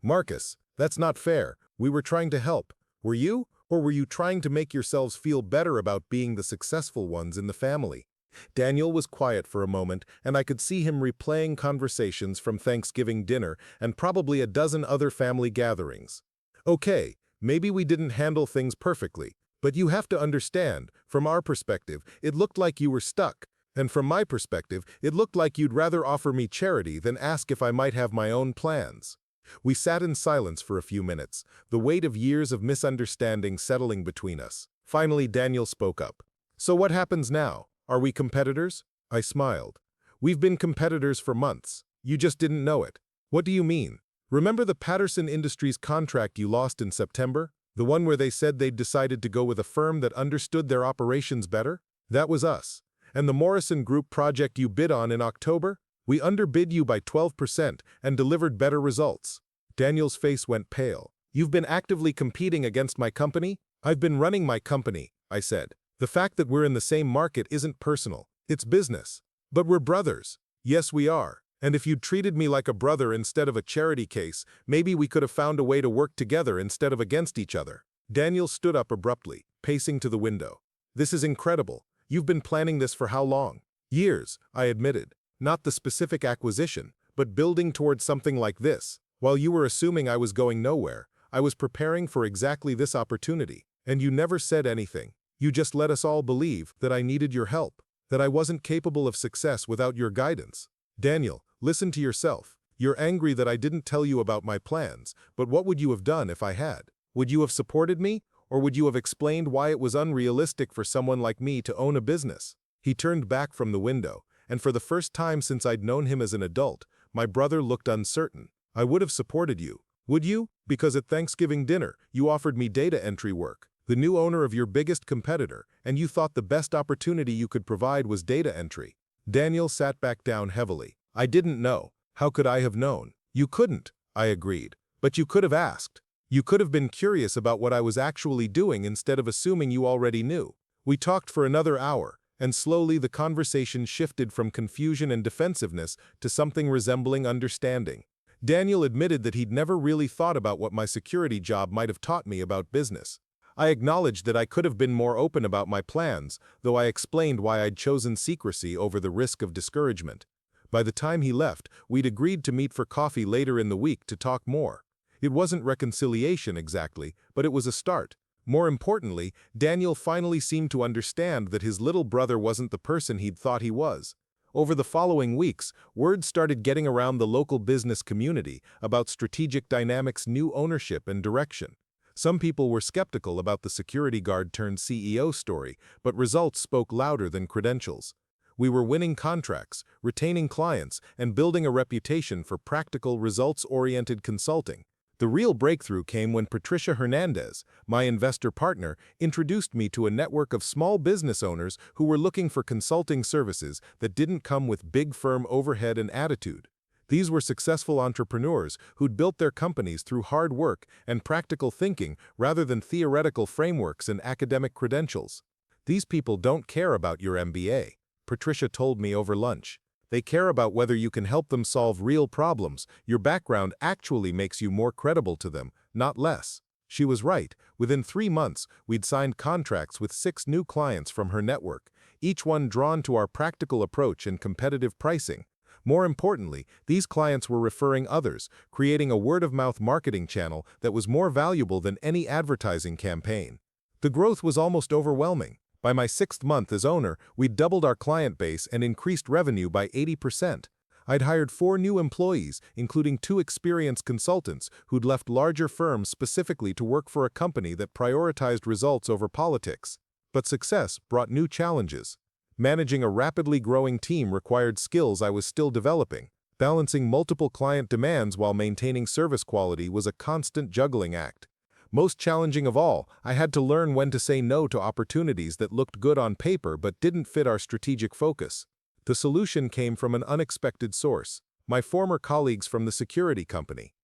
"Marcus, that's not fair. We were trying to help. Were you? Or were you trying to make yourselves feel better about being the successful ones in the family?" Daniel was quiet for a moment, and I could see him replaying conversations from Thanksgiving dinner and probably a dozen other family gatherings. "Okay, maybe we didn't handle things perfectly, but you have to understand, from our perspective, it looked like you were stuck. And from my perspective, it looked like you'd rather offer me charity than ask if I might have my own plans." We sat in silence for a few minutes, the weight of years of misunderstanding settling between us. Finally, Daniel spoke up. "So what happens now? Are we competitors?" I smiled. "We've been competitors for months. You just didn't know it." "What do you mean?" "Remember the Patterson Industries contract you lost in September? The one where they said they'd decided to go with a firm that understood their operations better? That was us. And the Morrison Group project you bid on in October? We underbid you by 12% and delivered better results." Daniel's face went pale. "You've been actively competing against my company?" "I've been running my company," I said. "The fact that we're in the same market isn't personal. It's business." "But we're brothers." "Yes, we are. And if you'd treated me like a brother instead of a charity case, maybe we could have found a way to work together instead of against each other." Daniel stood up abruptly, pacing to the window. "This is incredible. You've been planning this for how long?" Years, I admitted. Not the specific acquisition, but building towards something like this. While you were assuming I was going nowhere, I was preparing for exactly this opportunity, and you never said anything. You just let us all believe that I needed your help, that I wasn't capable of success without your guidance. Daniel, listen to yourself. You're angry that I didn't tell you about my plans, but what would you have done if I had? Would you have supported me, or would you have explained why it was unrealistic for someone like me to own a business? He turned back from the window, and for the first time since I'd known him as an adult, my brother looked uncertain. I would have supported you. Would you? Because at Thanksgiving dinner, you offered me data entry work, the new owner of your biggest competitor, and you thought the best opportunity you could provide was data entry. Daniel sat back down heavily. I didn't know. How could I have known? You couldn't, I agreed. But you could have asked. You could have been curious about what I was actually doing instead of assuming you already knew. We talked for another hour, and slowly the conversation shifted from confusion and defensiveness to something resembling understanding. Daniel admitted that he'd never really thought about what my security job might have taught me about business. I acknowledged that I could have been more open about my plans, though I explained why I'd chosen secrecy over the risk of discouragement. By the time he left, we'd agreed to meet for coffee later in the week to talk more. It wasn't reconciliation exactly, but it was a start. More importantly, Daniel finally seemed to understand that his little brother wasn't the person he'd thought he was. Over the following weeks, word started getting around the local business community about Strategic Dynamics' new ownership and direction. Some people were skeptical about the security guard turned CEO story, but results spoke louder than credentials. We were winning contracts, retaining clients, and building a reputation for practical, results-oriented consulting. The real breakthrough came when Patricia Hernandez, my investor partner, introduced me to a network of small business owners who were looking for consulting services that didn't come with big firm overhead and attitude. These were successful entrepreneurs who'd built their companies through hard work and practical thinking rather than theoretical frameworks and academic credentials. These people don't care about your MBA, Patricia told me over lunch. They care about whether you can help them solve real problems. Your background actually makes you more credible to them, not less. She was right. Within 3 months, we'd signed contracts with 6 new clients from her network, each one drawn to our practical approach and competitive pricing. More importantly, these clients were referring others, creating a word-of-mouth marketing channel that was more valuable than any advertising campaign. The growth was almost overwhelming. By my 6th month as owner, we'd doubled our client base and increased revenue by 80%. I'd hired 4 new employees, including 2 experienced consultants who'd left larger firms specifically to work for a company that prioritized results over politics. But success brought new challenges. Managing a rapidly growing team required skills I was still developing. Balancing multiple client demands while maintaining service quality was a constant juggling act. Most challenging of all, I had to learn when to say no to opportunities that looked good on paper but didn't fit our strategic focus. The solution came from an unexpected source: my former colleagues from the security company.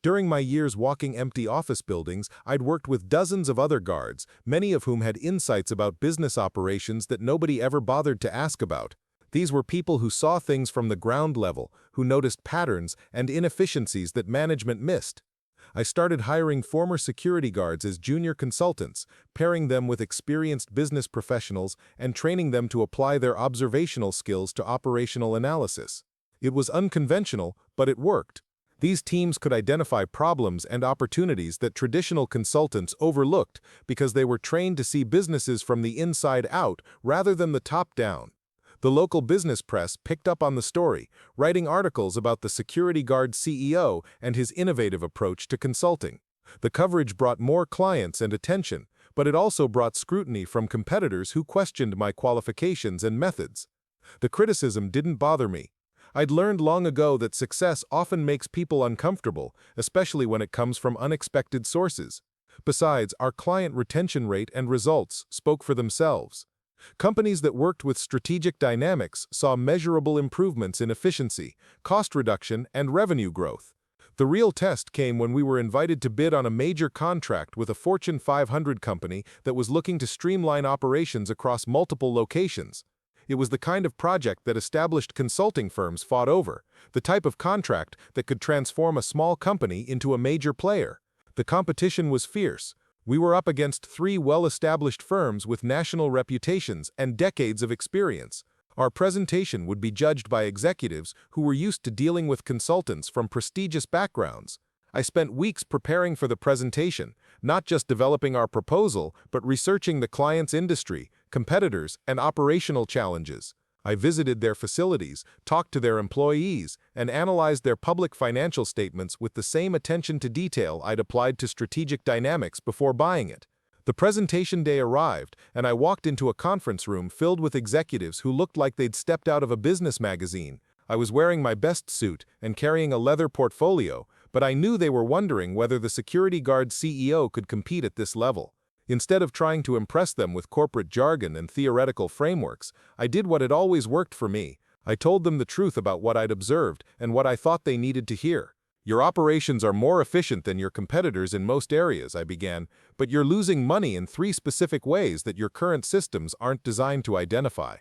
During my years walking empty office buildings, I'd worked with dozens of other guards, many of whom had insights about business operations that nobody ever bothered to ask about. These were people who saw things from the ground level, who noticed patterns and inefficiencies that management missed. I started hiring former security guards as junior consultants, pairing them with experienced business professionals and training them to apply their observational skills to operational analysis. It was unconventional, but it worked. These teams could identify problems and opportunities that traditional consultants overlooked because they were trained to see businesses from the inside out rather than the top down. The local business press picked up on the story, writing articles about the security guard CEO and his innovative approach to consulting. The coverage brought more clients and attention, but it also brought scrutiny from competitors who questioned my qualifications and methods. The criticism didn't bother me. I'd learned long ago that success often makes people uncomfortable, especially when it comes from unexpected sources. Besides, our client retention rate and results spoke for themselves. Companies that worked with Strategic Dynamics saw measurable improvements in efficiency, cost reduction, and revenue growth. The real test came when we were invited to bid on a major contract with a Fortune 500 company that was looking to streamline operations across multiple locations. It was the kind of project that established consulting firms fought over, the type of contract that could transform a small company into a major player. The competition was fierce. We were up against 3 well-established firms with national reputations and decades of experience. Our presentation would be judged by executives who were used to dealing with consultants from prestigious backgrounds. I spent weeks preparing for the presentation, not just developing our proposal, but researching the client's industry, competitors, and operational challenges. I visited their facilities, talked to their employees, and analyzed their public financial statements with the same attention to detail I'd applied to strategic dynamics before buying it. The presentation day arrived, and I walked into a conference room filled with executives who looked like they'd stepped out of a business magazine. I was wearing my best suit and carrying a leather portfolio, but I knew they were wondering whether the security guard CEO could compete at this level. Instead of trying to impress them with corporate jargon and theoretical frameworks, I did what had always worked for me. I told them the truth about what I'd observed and what I thought they needed to hear. Your operations are more efficient than your competitors in most areas, I began, but you're losing money in 3 specific ways that your current systems aren't designed to identify.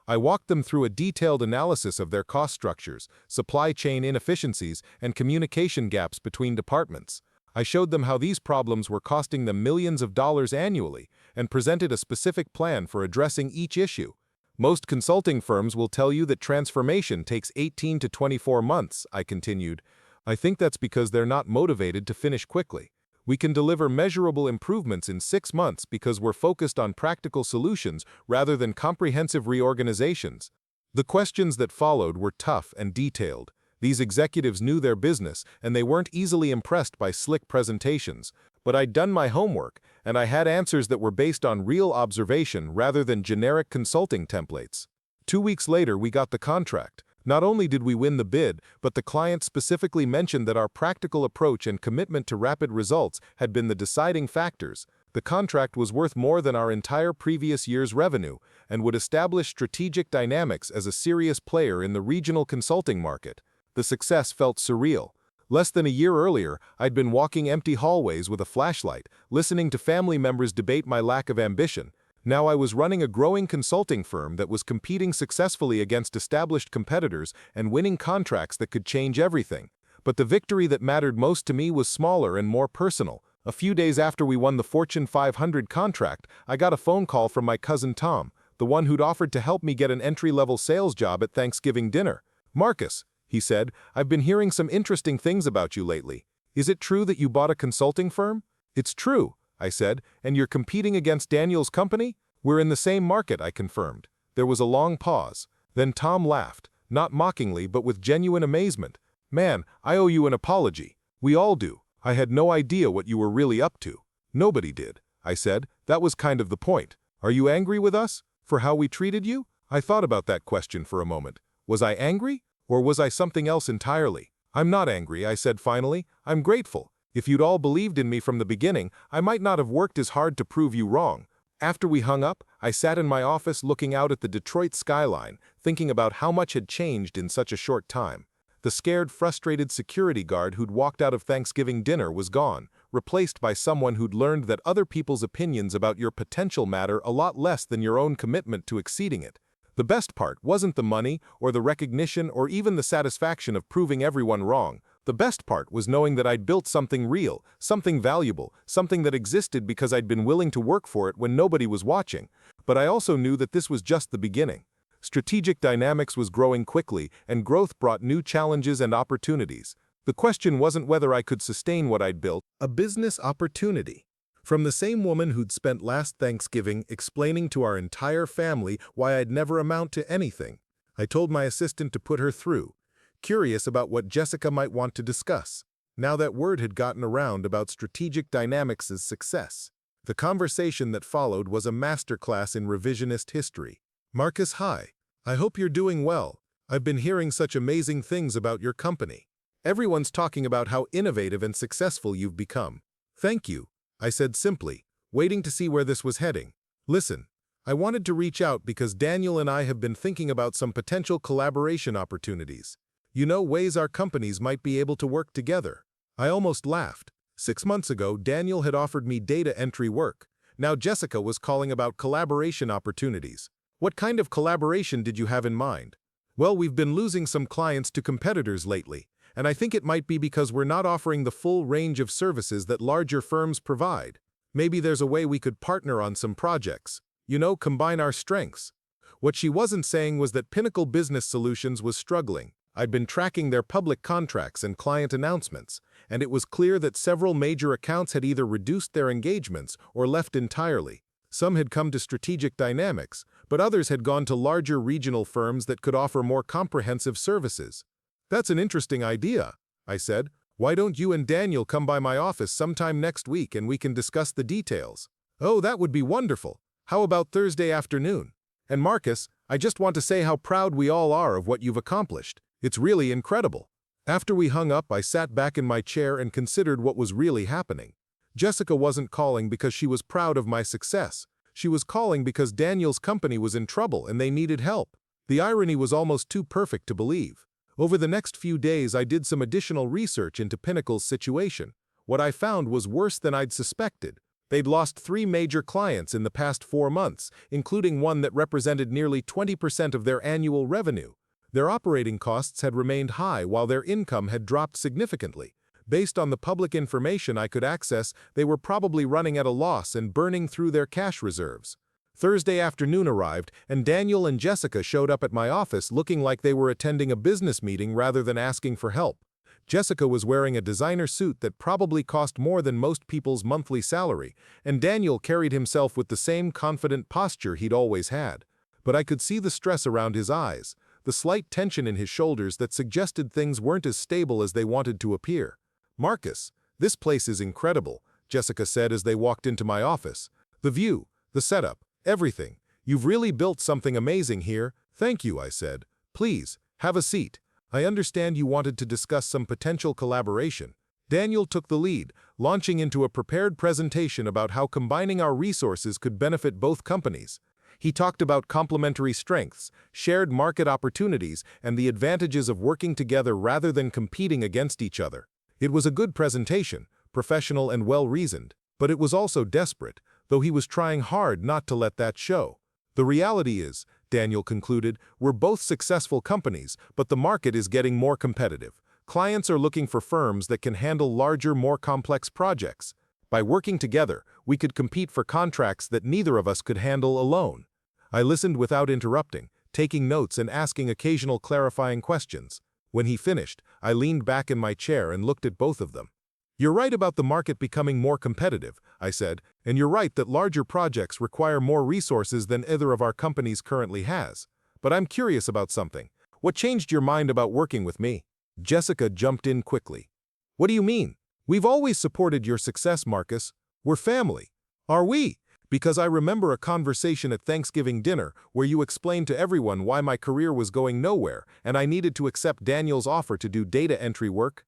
I walked them through a detailed analysis of their cost structures, supply chain inefficiencies, and communication gaps between departments. I showed them how these problems were costing them millions of dollars annually and presented a specific plan for addressing each issue. Most consulting firms will tell you that transformation takes 18 to 24 months, I continued. I think that's because they're not motivated to finish quickly. We can deliver measurable improvements in 6 months because we're focused on practical solutions rather than comprehensive reorganizations. The questions that followed were tough and detailed. These executives knew their business, and they weren't easily impressed by slick presentations. But I'd done my homework, and I had answers that were based on real observation rather than generic consulting templates. 2 weeks later, we got the contract. Not only did we win the bid, but the client specifically mentioned that our practical approach and commitment to rapid results had been the deciding factors. The contract was worth more than our entire previous year's revenue and would establish Strategic Dynamics as a serious player in the regional consulting market. The success felt surreal. Less than a year earlier, I'd been walking empty hallways with a flashlight, listening to family members debate my lack of ambition. Now I was running a growing consulting firm that was competing successfully against established competitors and winning contracts that could change everything. But the victory that mattered most to me was smaller and more personal. A few days after we won the Fortune 500 contract, I got a phone call from my cousin Tom, the one who'd offered to help me get an entry-level sales job at Thanksgiving dinner. "Marcus," he said, "I've been hearing some interesting things about you lately. Is it true that you bought a consulting firm?" "It's true," I said, "and you're competing against Daniel's company?" "We're in the same market," I confirmed. There was a long pause. Then Tom laughed, not mockingly but with genuine amazement. "Man, I owe you an apology. We all do. I had no idea what you were really up to." "Nobody did," I said. "That was kind of the point. Are you angry with us? For how we treated you?" I thought about that question for a moment. Was I angry? Or was I something else entirely? "I'm not angry," I said finally. "I'm grateful. If you'd all believed in me from the beginning, I might not have worked as hard to prove you wrong." After we hung up, I sat in my office looking out at the Detroit skyline, thinking about how much had changed in such a short time. The scared, frustrated security guard who'd walked out of Thanksgiving dinner was gone, replaced by someone who'd learned that other people's opinions about your potential matter a lot less than your own commitment to exceeding it. The best part wasn't the money, or the recognition, or even the satisfaction of proving everyone wrong. The best part was knowing that I'd built something real, something valuable, something that existed because I'd been willing to work for it when nobody was watching. But I also knew that this was just the beginning. Strategic Dynamics was growing quickly, and growth brought new challenges and opportunities. The question wasn't whether I could sustain what I'd built, A business opportunity. From the same woman who'd spent last Thanksgiving explaining to our entire family why I'd never amount to anything. I told my assistant to put her through, curious about what Jessica might want to discuss. Now that word had gotten around about Strategic Dynamics' success. The conversation that followed was a masterclass in revisionist history. "Marcus, hi. I hope you're doing well. I've been hearing such amazing things about your company. Everyone's talking about how innovative and successful you've become." "Thank you," I said simply, waiting to see where this was heading. "Listen, I wanted to reach out because Daniel and I have been thinking about some potential collaboration opportunities. You know, ways our companies might be able to work together." I almost laughed. 6 months ago, Daniel had offered me data entry work. Now Jessica was calling about collaboration opportunities. What kind of collaboration did you have in mind? "Well, we've been losing some clients to competitors lately, and I think it might be because we're not offering the full range of services that larger firms provide. Maybe there's a way we could partner on some projects. You know, combine our strengths." What she wasn't saying was that Pinnacle Business Solutions was struggling. I'd been tracking their public contracts and client announcements, and it was clear that several major accounts had either reduced their engagements or left entirely. Some had come to Strategic Dynamics, but others had gone to larger regional firms that could offer more comprehensive services. "That's an interesting idea," I said. "Why don't you and Daniel come by my office sometime next week and we can discuss the details?" "Oh, that would be wonderful. How about Thursday afternoon? And Marcus, I just want to say how proud we all are of what you've accomplished. It's really incredible." After we hung up, I sat back in my chair and considered what was really happening. Jessica wasn't calling because she was proud of my success. She was calling because Daniel's company was in trouble and they needed help. The irony was almost too perfect to believe. Over the next few days, I did some additional research into Pinnacle's situation. What I found was worse than I'd suspected. They'd lost 3 major clients in the past 4 months, including one that represented nearly 20% of their annual revenue. Their operating costs had remained high while their income had dropped significantly. Based on the public information I could access, they were probably running at a loss and burning through their cash reserves. Thursday afternoon arrived, and Daniel and Jessica showed up at my office looking like they were attending a business meeting rather than asking for help. Jessica was wearing a designer suit that probably cost more than most people's monthly salary, and Daniel carried himself with the same confident posture he'd always had. But I could see the stress around his eyes, the slight tension in his shoulders that suggested things weren't as stable as they wanted to appear. "Marcus, this place is incredible," Jessica said as they walked into my office. "The view, the setup, everything. You've really built something amazing here." "Thank you," I said. "Please, have a seat. I understand you wanted to discuss some potential collaboration." Daniel took the lead, launching into a prepared presentation about how combining our resources could benefit both companies. He talked about complementary strengths, shared market opportunities, and the advantages of working together rather than competing against each other. It was a good presentation, professional and well-reasoned, but it was also desperate, though he was trying hard not to let that show. "The reality is," Daniel concluded, "we're both successful companies, but the market is getting more competitive. Clients are looking for firms that can handle larger, more complex projects. By working together, we could compete for contracts that neither of us could handle alone." I listened without interrupting, taking notes and asking occasional clarifying questions. When he finished, I leaned back in my chair and looked at both of them. "You're right about the market becoming more competitive," I said, "and you're right that larger projects require more resources than either of our companies currently has. But I'm curious about something. What changed your mind about working with me?" Jessica jumped in quickly. "What do you mean? We've always supported your success, Marcus. We're family." "Are we?" "Because I remember a conversation at Thanksgiving dinner where you explained to everyone why my career was going nowhere and I needed to accept Daniel's offer to do data entry work."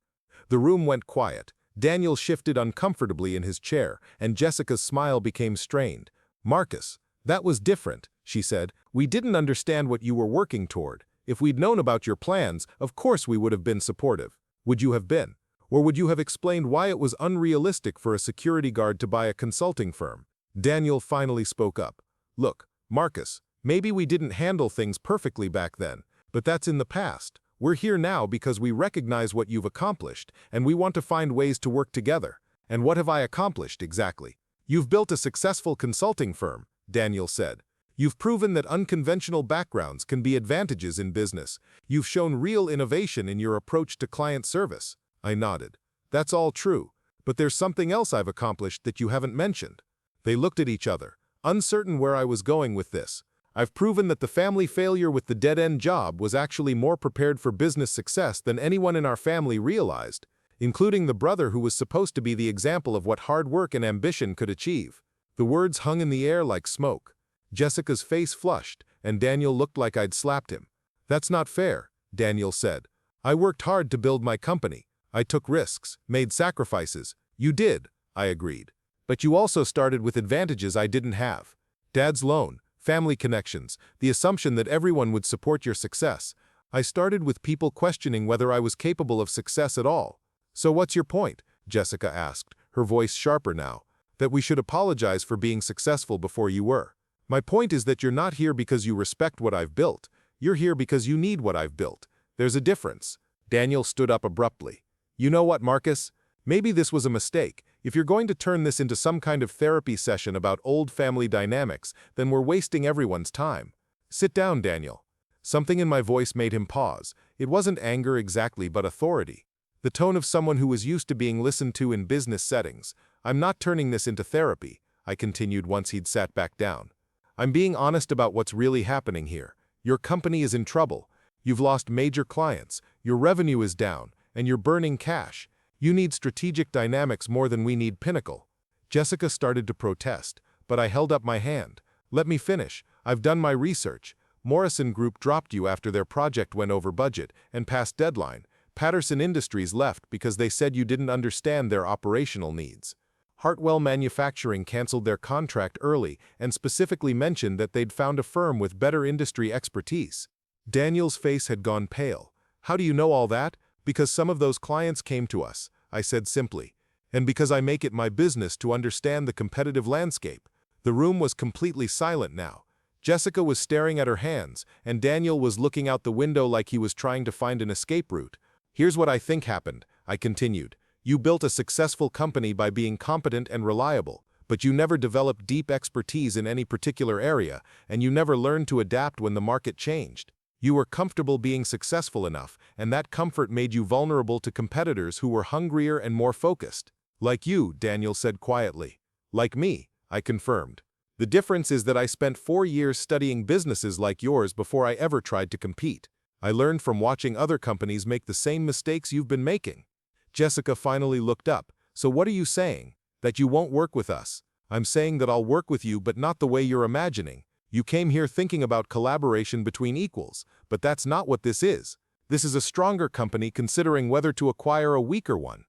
The room went quiet. Daniel shifted uncomfortably in his chair, and Jessica's smile became strained. "Marcus, that was different," she said. "We didn't understand what you were working toward. If we'd known about your plans, of course we would have been supportive." "Would you have been? Or would you have explained why it was unrealistic for a security guard to buy a consulting firm?" Daniel finally spoke up. "Look, Marcus, maybe we didn't handle things perfectly back then, but that's in the past. We're here now because we recognize what you've accomplished, and we want to find ways to work together. And what have I accomplished exactly?" "You've built a successful consulting firm," Daniel said. "You've proven that unconventional backgrounds can be advantages in business. You've shown real innovation in your approach to client service." I nodded. "That's all true, but there's something else I've accomplished that you haven't mentioned." They looked at each other, uncertain where I was going with this. "I've proven that the family failure with the dead-end job was actually more prepared for business success than anyone in our family realized, including the brother who was supposed to be the example of what hard work and ambition could achieve." The words hung in the air like smoke. Jessica's face flushed, and Daniel looked like I'd slapped him. "That's not fair," Daniel said. "I worked hard to build my company. I took risks, made sacrifices." "You did," I agreed. "But you also started with advantages I didn't have. Dad's loan, family connections, the assumption that everyone would support your success. I started with people questioning whether I was capable of success at all." "So what's your point?" Jessica asked, her voice sharper now. "That we should apologize for being successful before you were. My point is that you're not here because you respect what I've built. You're here because you need what I've built. There's a difference." Daniel stood up abruptly. "You know what, Marcus? Maybe this was a mistake. If you're going to turn this into some kind of therapy session about old family dynamics, then we're wasting everyone's time." Sit down, Daniel. Something in my voice made him pause. It wasn't anger exactly, but authority. The tone of someone who was used to being listened to in business settings. I'm not turning this into therapy, I continued once he'd sat back down. I'm being honest about what's really happening here. Your company is in trouble. You've lost major clients, your revenue is down, and you're burning cash. You need strategic dynamics more than we need Pinnacle. Jessica started to protest, but I held up my hand. Let me finish. I've done my research. Morrison Group dropped you after their project went over budget and past deadline. Patterson Industries left because they said you didn't understand their operational needs. Hartwell Manufacturing canceled their contract early and specifically mentioned that they'd found a firm with better industry expertise. Daniel's face had gone pale. How do you know all that? Because some of those clients came to us, I said simply. And because I make it my business to understand the competitive landscape. The room was completely silent now. Jessica was staring at her hands, and Daniel was looking out the window like he was trying to find an escape route. Here's what I think happened, I continued. You built a successful company by being competent and reliable, but you never developed deep expertise in any particular area, and you never learned to adapt when the market changed. You were comfortable being successful enough, and that comfort made you vulnerable to competitors who were hungrier and more focused. Like you, Daniel said quietly. Like me, I confirmed. The difference is that I spent 4 years studying businesses like yours before I ever tried to compete. I learned from watching other companies make the same mistakes you've been making. Jessica finally looked up. So what are you saying? That you won't work with us? I'm saying that I'll work with you, but not the way you're imagining. You came here thinking about collaboration between equals, but that's not what this is. This is a stronger company considering whether to acquire a weaker one.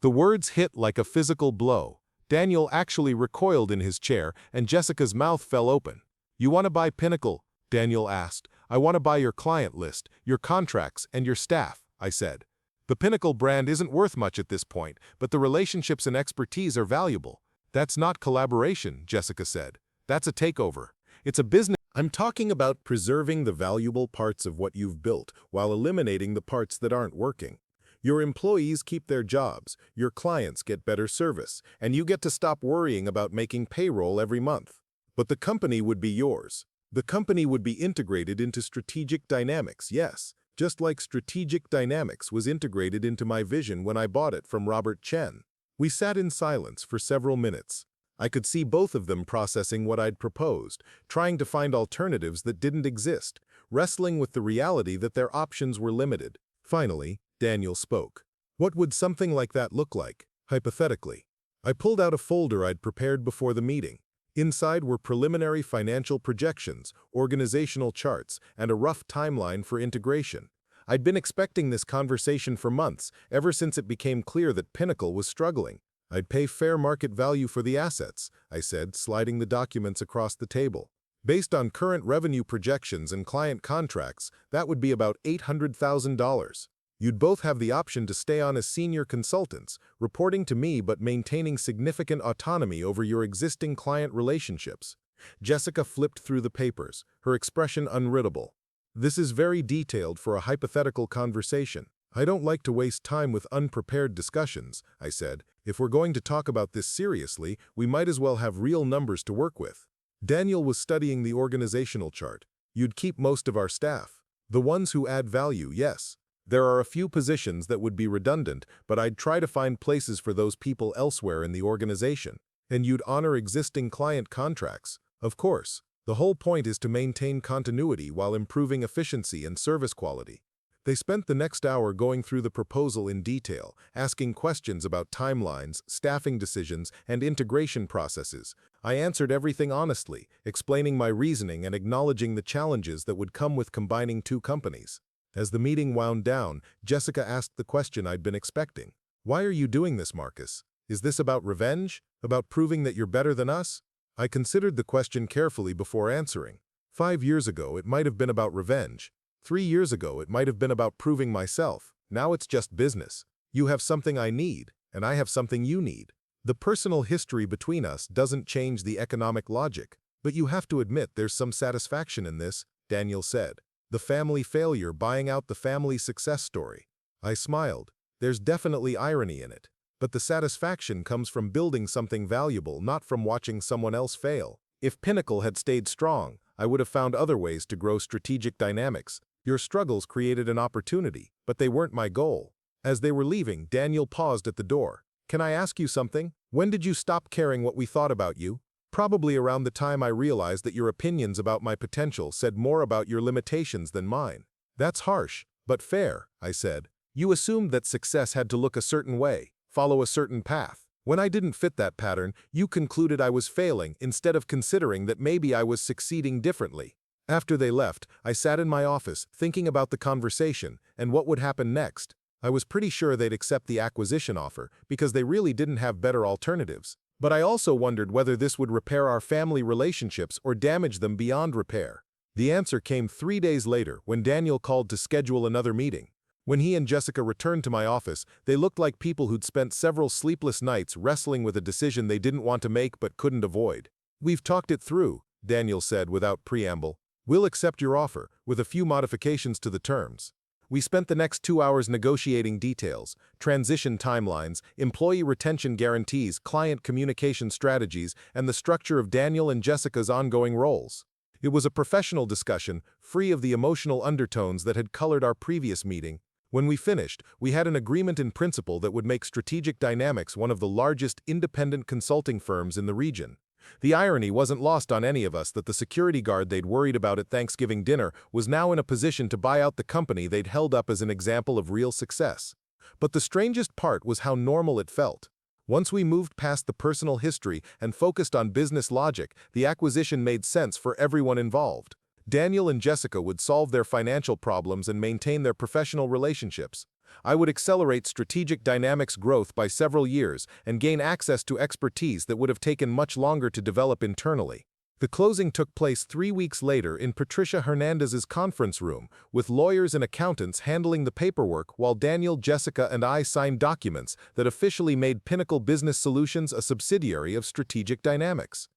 The words hit like a physical blow. Daniel actually recoiled in his chair, and Jessica's mouth fell open. You want to buy Pinnacle? Daniel asked. I want to buy your client list, your contracts, and your staff, I said. The Pinnacle brand isn't worth much at this point, but the relationships and expertise are valuable. That's not collaboration, Jessica said. That's a takeover. It's a business. I'm talking about preserving the valuable parts of what you've built while eliminating the parts that aren't working. Your employees keep their jobs, your clients get better service, and you get to stop worrying about making payroll every month. But the company would be yours. The company would be integrated into strategic dynamics, yes, just like strategic dynamics was integrated into my vision when I bought it from Robert Chen. We sat in silence for several minutes. I could see both of them processing what I'd proposed, trying to find alternatives that didn't exist, wrestling with the reality that their options were limited. Finally, Daniel spoke. What would something like that look like, hypothetically? I pulled out a folder I'd prepared before the meeting. Inside were preliminary financial projections, organizational charts, and a rough timeline for integration. I'd been expecting this conversation for months, ever since it became clear that Pinnacle was struggling. I'd pay fair market value for the assets, I said, sliding the documents across the table. Based on current revenue projections and client contracts, that would be about $800,000. You'd both have the option to stay on as senior consultants, reporting to me but maintaining significant autonomy over your existing client relationships. Jessica flipped through the papers, her expression unreadable. This is very detailed for a hypothetical conversation. I don't like to waste time with unprepared discussions, I said. If we're going to talk about this seriously, we might as well have real numbers to work with. Daniel was studying the organizational chart. You'd keep most of our staff. The ones who add value, yes. There are a few positions that would be redundant, but I'd try to find places for those people elsewhere in the organization. And you'd honor existing client contracts. Of course, the whole point is to maintain continuity while improving efficiency and service quality. They spent the next hour going through the proposal in detail, asking questions about timelines, staffing decisions, and integration processes. I answered everything honestly, explaining my reasoning and acknowledging the challenges that would come with combining two companies. As the meeting wound down, Jessica asked the question I'd been expecting. Why are you doing this, Marcus? Is this about revenge? About proving that you're better than us? I considered the question carefully before answering. 5 years ago, it might have been about revenge. 3 years ago, it might have been about proving myself. Now it's just business. You have something I need, and I have something you need. The personal history between us doesn't change the economic logic, but you have to admit there's some satisfaction in this, Daniel said. The family failure buying out the family success story. I smiled. There's definitely irony in it. But the satisfaction comes from building something valuable, not from watching someone else fail. If Pinnacle had stayed strong, I would have found other ways to grow strategic dynamics. Your struggles created an opportunity, but they weren't my goal. As they were leaving, Daniel paused at the door. Can I ask you something? When did you stop caring what we thought about you? Probably around the time I realized that your opinions about my potential said more about your limitations than mine. That's harsh, but fair, I said. You assumed that success had to look a certain way, follow a certain path. When I didn't fit that pattern, you concluded I was failing instead of considering that maybe I was succeeding differently. After they left, I sat in my office thinking about the conversation and what would happen next. I was pretty sure they'd accept the acquisition offer because they really didn't have better alternatives. But I also wondered whether this would repair our family relationships or damage them beyond repair. The answer came 3 days later when Daniel called to schedule another meeting. When he and Jessica returned to my office, they looked like people who'd spent several sleepless nights wrestling with a decision they didn't want to make but couldn't avoid. We've talked it through, Daniel said without preamble. We'll accept your offer, with a few modifications to the terms. We spent the next 2 hours negotiating details, transition timelines, employee retention guarantees, client communication strategies, and the structure of Daniel and Jessica's ongoing roles. It was a professional discussion, free of the emotional undertones that had colored our previous meeting. When we finished, we had an agreement in principle that would make Strategic Dynamics one of the largest independent consulting firms in the region. The irony wasn't lost on any of us that the security guard they'd worried about at Thanksgiving dinner was now in a position to buy out the company they'd held up as an example of real success. But the strangest part was how normal it felt. Once we moved past the personal history and focused on business logic, the acquisition made sense for everyone involved. Daniel and Jessica would solve their financial problems and maintain their professional relationships. I would accelerate Strategic Dynamics growth by several years and gain access to expertise that would have taken much longer to develop internally. The closing took place 3 weeks later in Patricia Hernandez's conference room, with lawyers and accountants handling the paperwork while Daniel, Jessica, and I signed documents that officially made Pinnacle Business Solutions a subsidiary of Strategic Dynamics.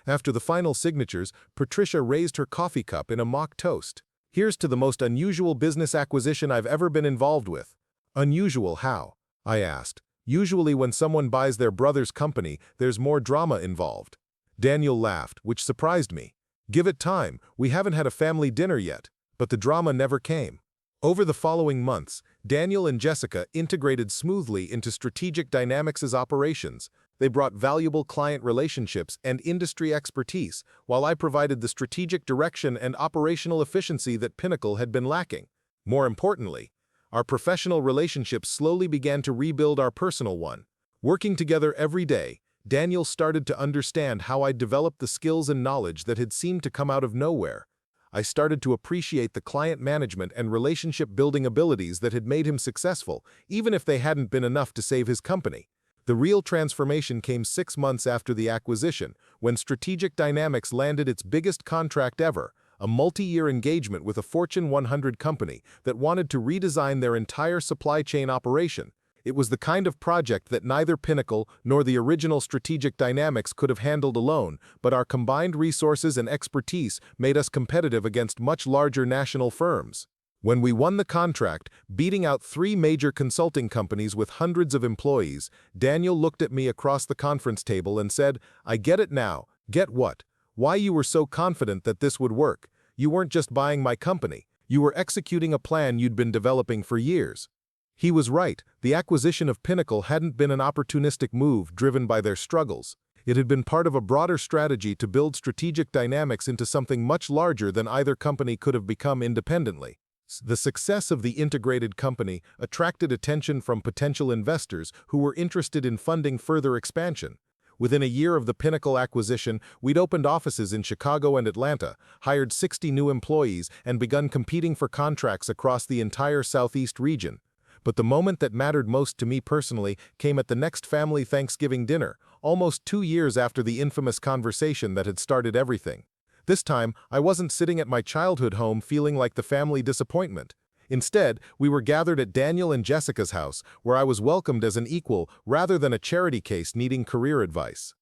After the final signatures, Patricia raised her coffee cup in a mock toast. Here's to the most unusual business acquisition I've ever been involved with. Unusual how? I asked. Usually when someone buys their brother's company, there's more drama involved. Daniel laughed, which surprised me. Give it time, we haven't had a family dinner yet. But the drama never came. Over the following months, Daniel and Jessica integrated smoothly into Strategic Dynamics' operations. They brought valuable client relationships and industry expertise, while I provided the strategic direction and operational efficiency that Pinnacle had been lacking. More importantly, our professional relationships slowly began to rebuild our personal one. Working together every day, Daniel started to understand how I'd developed the skills and knowledge that had seemed to come out of nowhere. I started to appreciate the client management and relationship-building abilities that had made him successful, even if they hadn't been enough to save his company. The real transformation came 6 months after the acquisition, when Strategic Dynamics landed its biggest contract ever, a multi-year engagement with a Fortune 100 company that wanted to redesign their entire supply chain operation. It was the kind of project that neither Pinnacle nor the original Strategic Dynamics could have handled alone, but our combined resources and expertise made us competitive against much larger national firms. When we won the contract, beating out 3 major consulting companies with hundreds of employees, Daniel looked at me across the conference table and said, "I get it now." Get what? Why you were so confident that this would work. You weren't just buying my company. You were executing a plan you'd been developing for years. He was right. The acquisition of Pinnacle hadn't been an opportunistic move driven by their struggles. It had been part of a broader strategy to build Strategic Dynamics into something much larger than either company could have become independently. The success of the integrated company attracted attention from potential investors who were interested in funding further expansion. Within a year of the Pinnacle acquisition, we'd opened offices in Chicago and Atlanta, hired 60 new employees, and begun competing for contracts across the entire Southeast region. But the moment that mattered most to me personally came at the next family Thanksgiving dinner, almost 2 years after the infamous conversation that had started everything. This time, I wasn't sitting at my childhood home feeling like the family disappointment. Instead, we were gathered at Daniel and Jessica's house, where I was welcomed as an equal rather than a charity case needing career advice.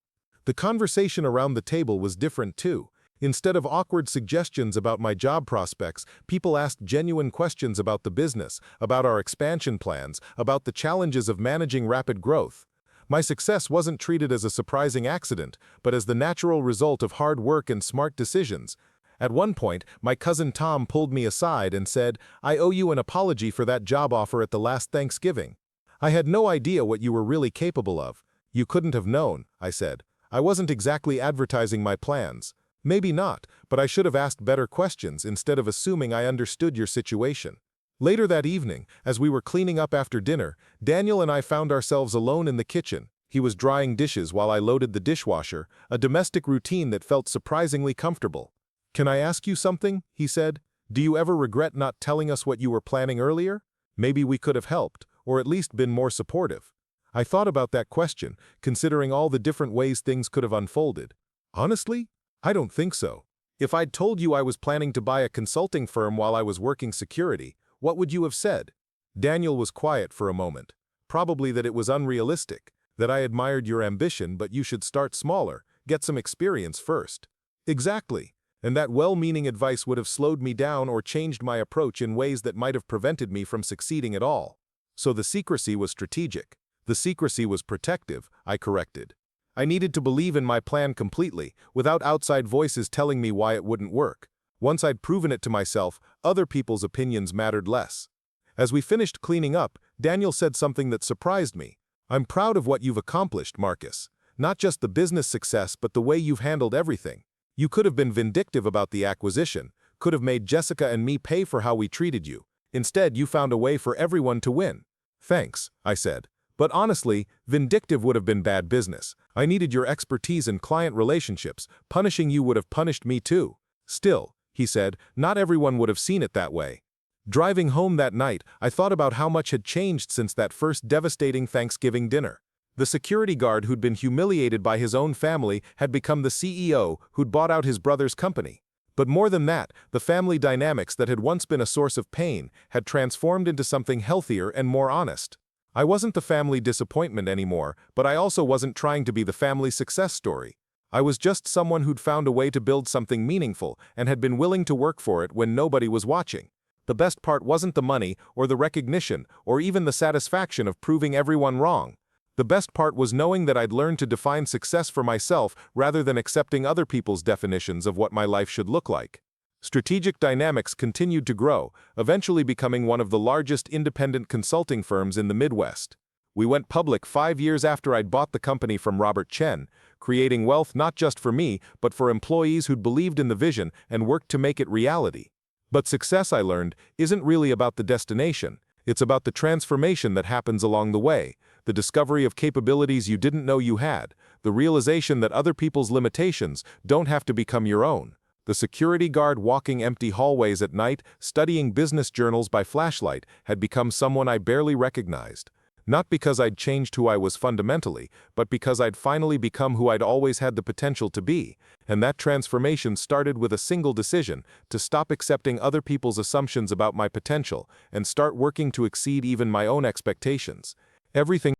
The conversation around the table was different too. Instead of awkward suggestions about my job prospects, people asked genuine questions about the business, about our expansion plans, about the challenges of managing rapid growth. My success wasn't treated as a surprising accident, but as the natural result of hard work and smart decisions. At one point, my cousin Tom pulled me aside and said, "I owe you an apology for that job offer at the last Thanksgiving. I had no idea what you were really capable of." "You couldn't have known," I said. "I wasn't exactly advertising my plans." "Maybe not, but I should have asked better questions instead of assuming I understood your situation." Later that evening, as we were cleaning up after dinner, Daniel and I found ourselves alone in the kitchen. He was drying dishes while I loaded the dishwasher, a domestic routine that felt surprisingly comfortable. "Can I ask you something?" he said. "Do you ever regret not telling us what you were planning earlier? Maybe we could have helped, or at least been more supportive." I thought about that question, considering all the different ways things could have unfolded. Honestly, I don't think so. If I'd told you I was planning to buy a consulting firm while I was working security, what would you have said? Daniel was quiet for a moment. Probably that it was unrealistic, that I admired your ambition but you should start smaller, get some experience first. Exactly. And that well-meaning advice would have slowed me down or changed my approach in ways that might have prevented me from succeeding at all. So the secrecy was strategic. The secrecy was protective, I corrected. I needed to believe in my plan completely, without outside voices telling me why it wouldn't work. Once I'd proven it to myself, other people's opinions mattered less. As we finished cleaning up, Daniel said something that surprised me. "I'm proud of what you've accomplished, Marcus. Not just the business success, but the way you've handled everything. You could have been vindictive about the acquisition, could have made Jessica and me pay for how we treated you. Instead, you found a way for everyone to win." "Thanks," I said. "But honestly, vindictive would have been bad business. I needed your expertise in client relationships. Punishing you would have punished me too." "Still," he said, "not everyone would have seen it that way." Driving home that night, I thought about how much had changed since that first devastating Thanksgiving dinner. The security guard who'd been humiliated by his own family had become the CEO who'd bought out his brother's company. But more than that, the family dynamics that had once been a source of pain had transformed into something healthier and more honest. I wasn't the family disappointment anymore, but I also wasn't trying to be the family success story. I was just someone who'd found a way to build something meaningful and had been willing to work for it when nobody was watching. The best part wasn't the money or the recognition or even the satisfaction of proving everyone wrong. The best part was knowing that I'd learned to define success for myself rather than accepting other people's definitions of what my life should look like. Strategic Dynamics continued to grow, eventually becoming one of the largest independent consulting firms in the Midwest. We went public 5 years after I'd bought the company from Robert Chen, creating wealth not just for me, but for employees who'd believed in the vision and worked to make it reality. But success, I learned, isn't really about the destination. It's about the transformation that happens along the way, the discovery of capabilities you didn't know you had, the realization that other people's limitations don't have to become your own. The security guard walking empty hallways at night, studying business journals by flashlight, had become someone I barely recognized. Not because I'd changed who I was fundamentally, but because I'd finally become who I'd always had the potential to be. And that transformation started with a single decision: to stop accepting other people's assumptions about my potential and start working to exceed even my own expectations. Everything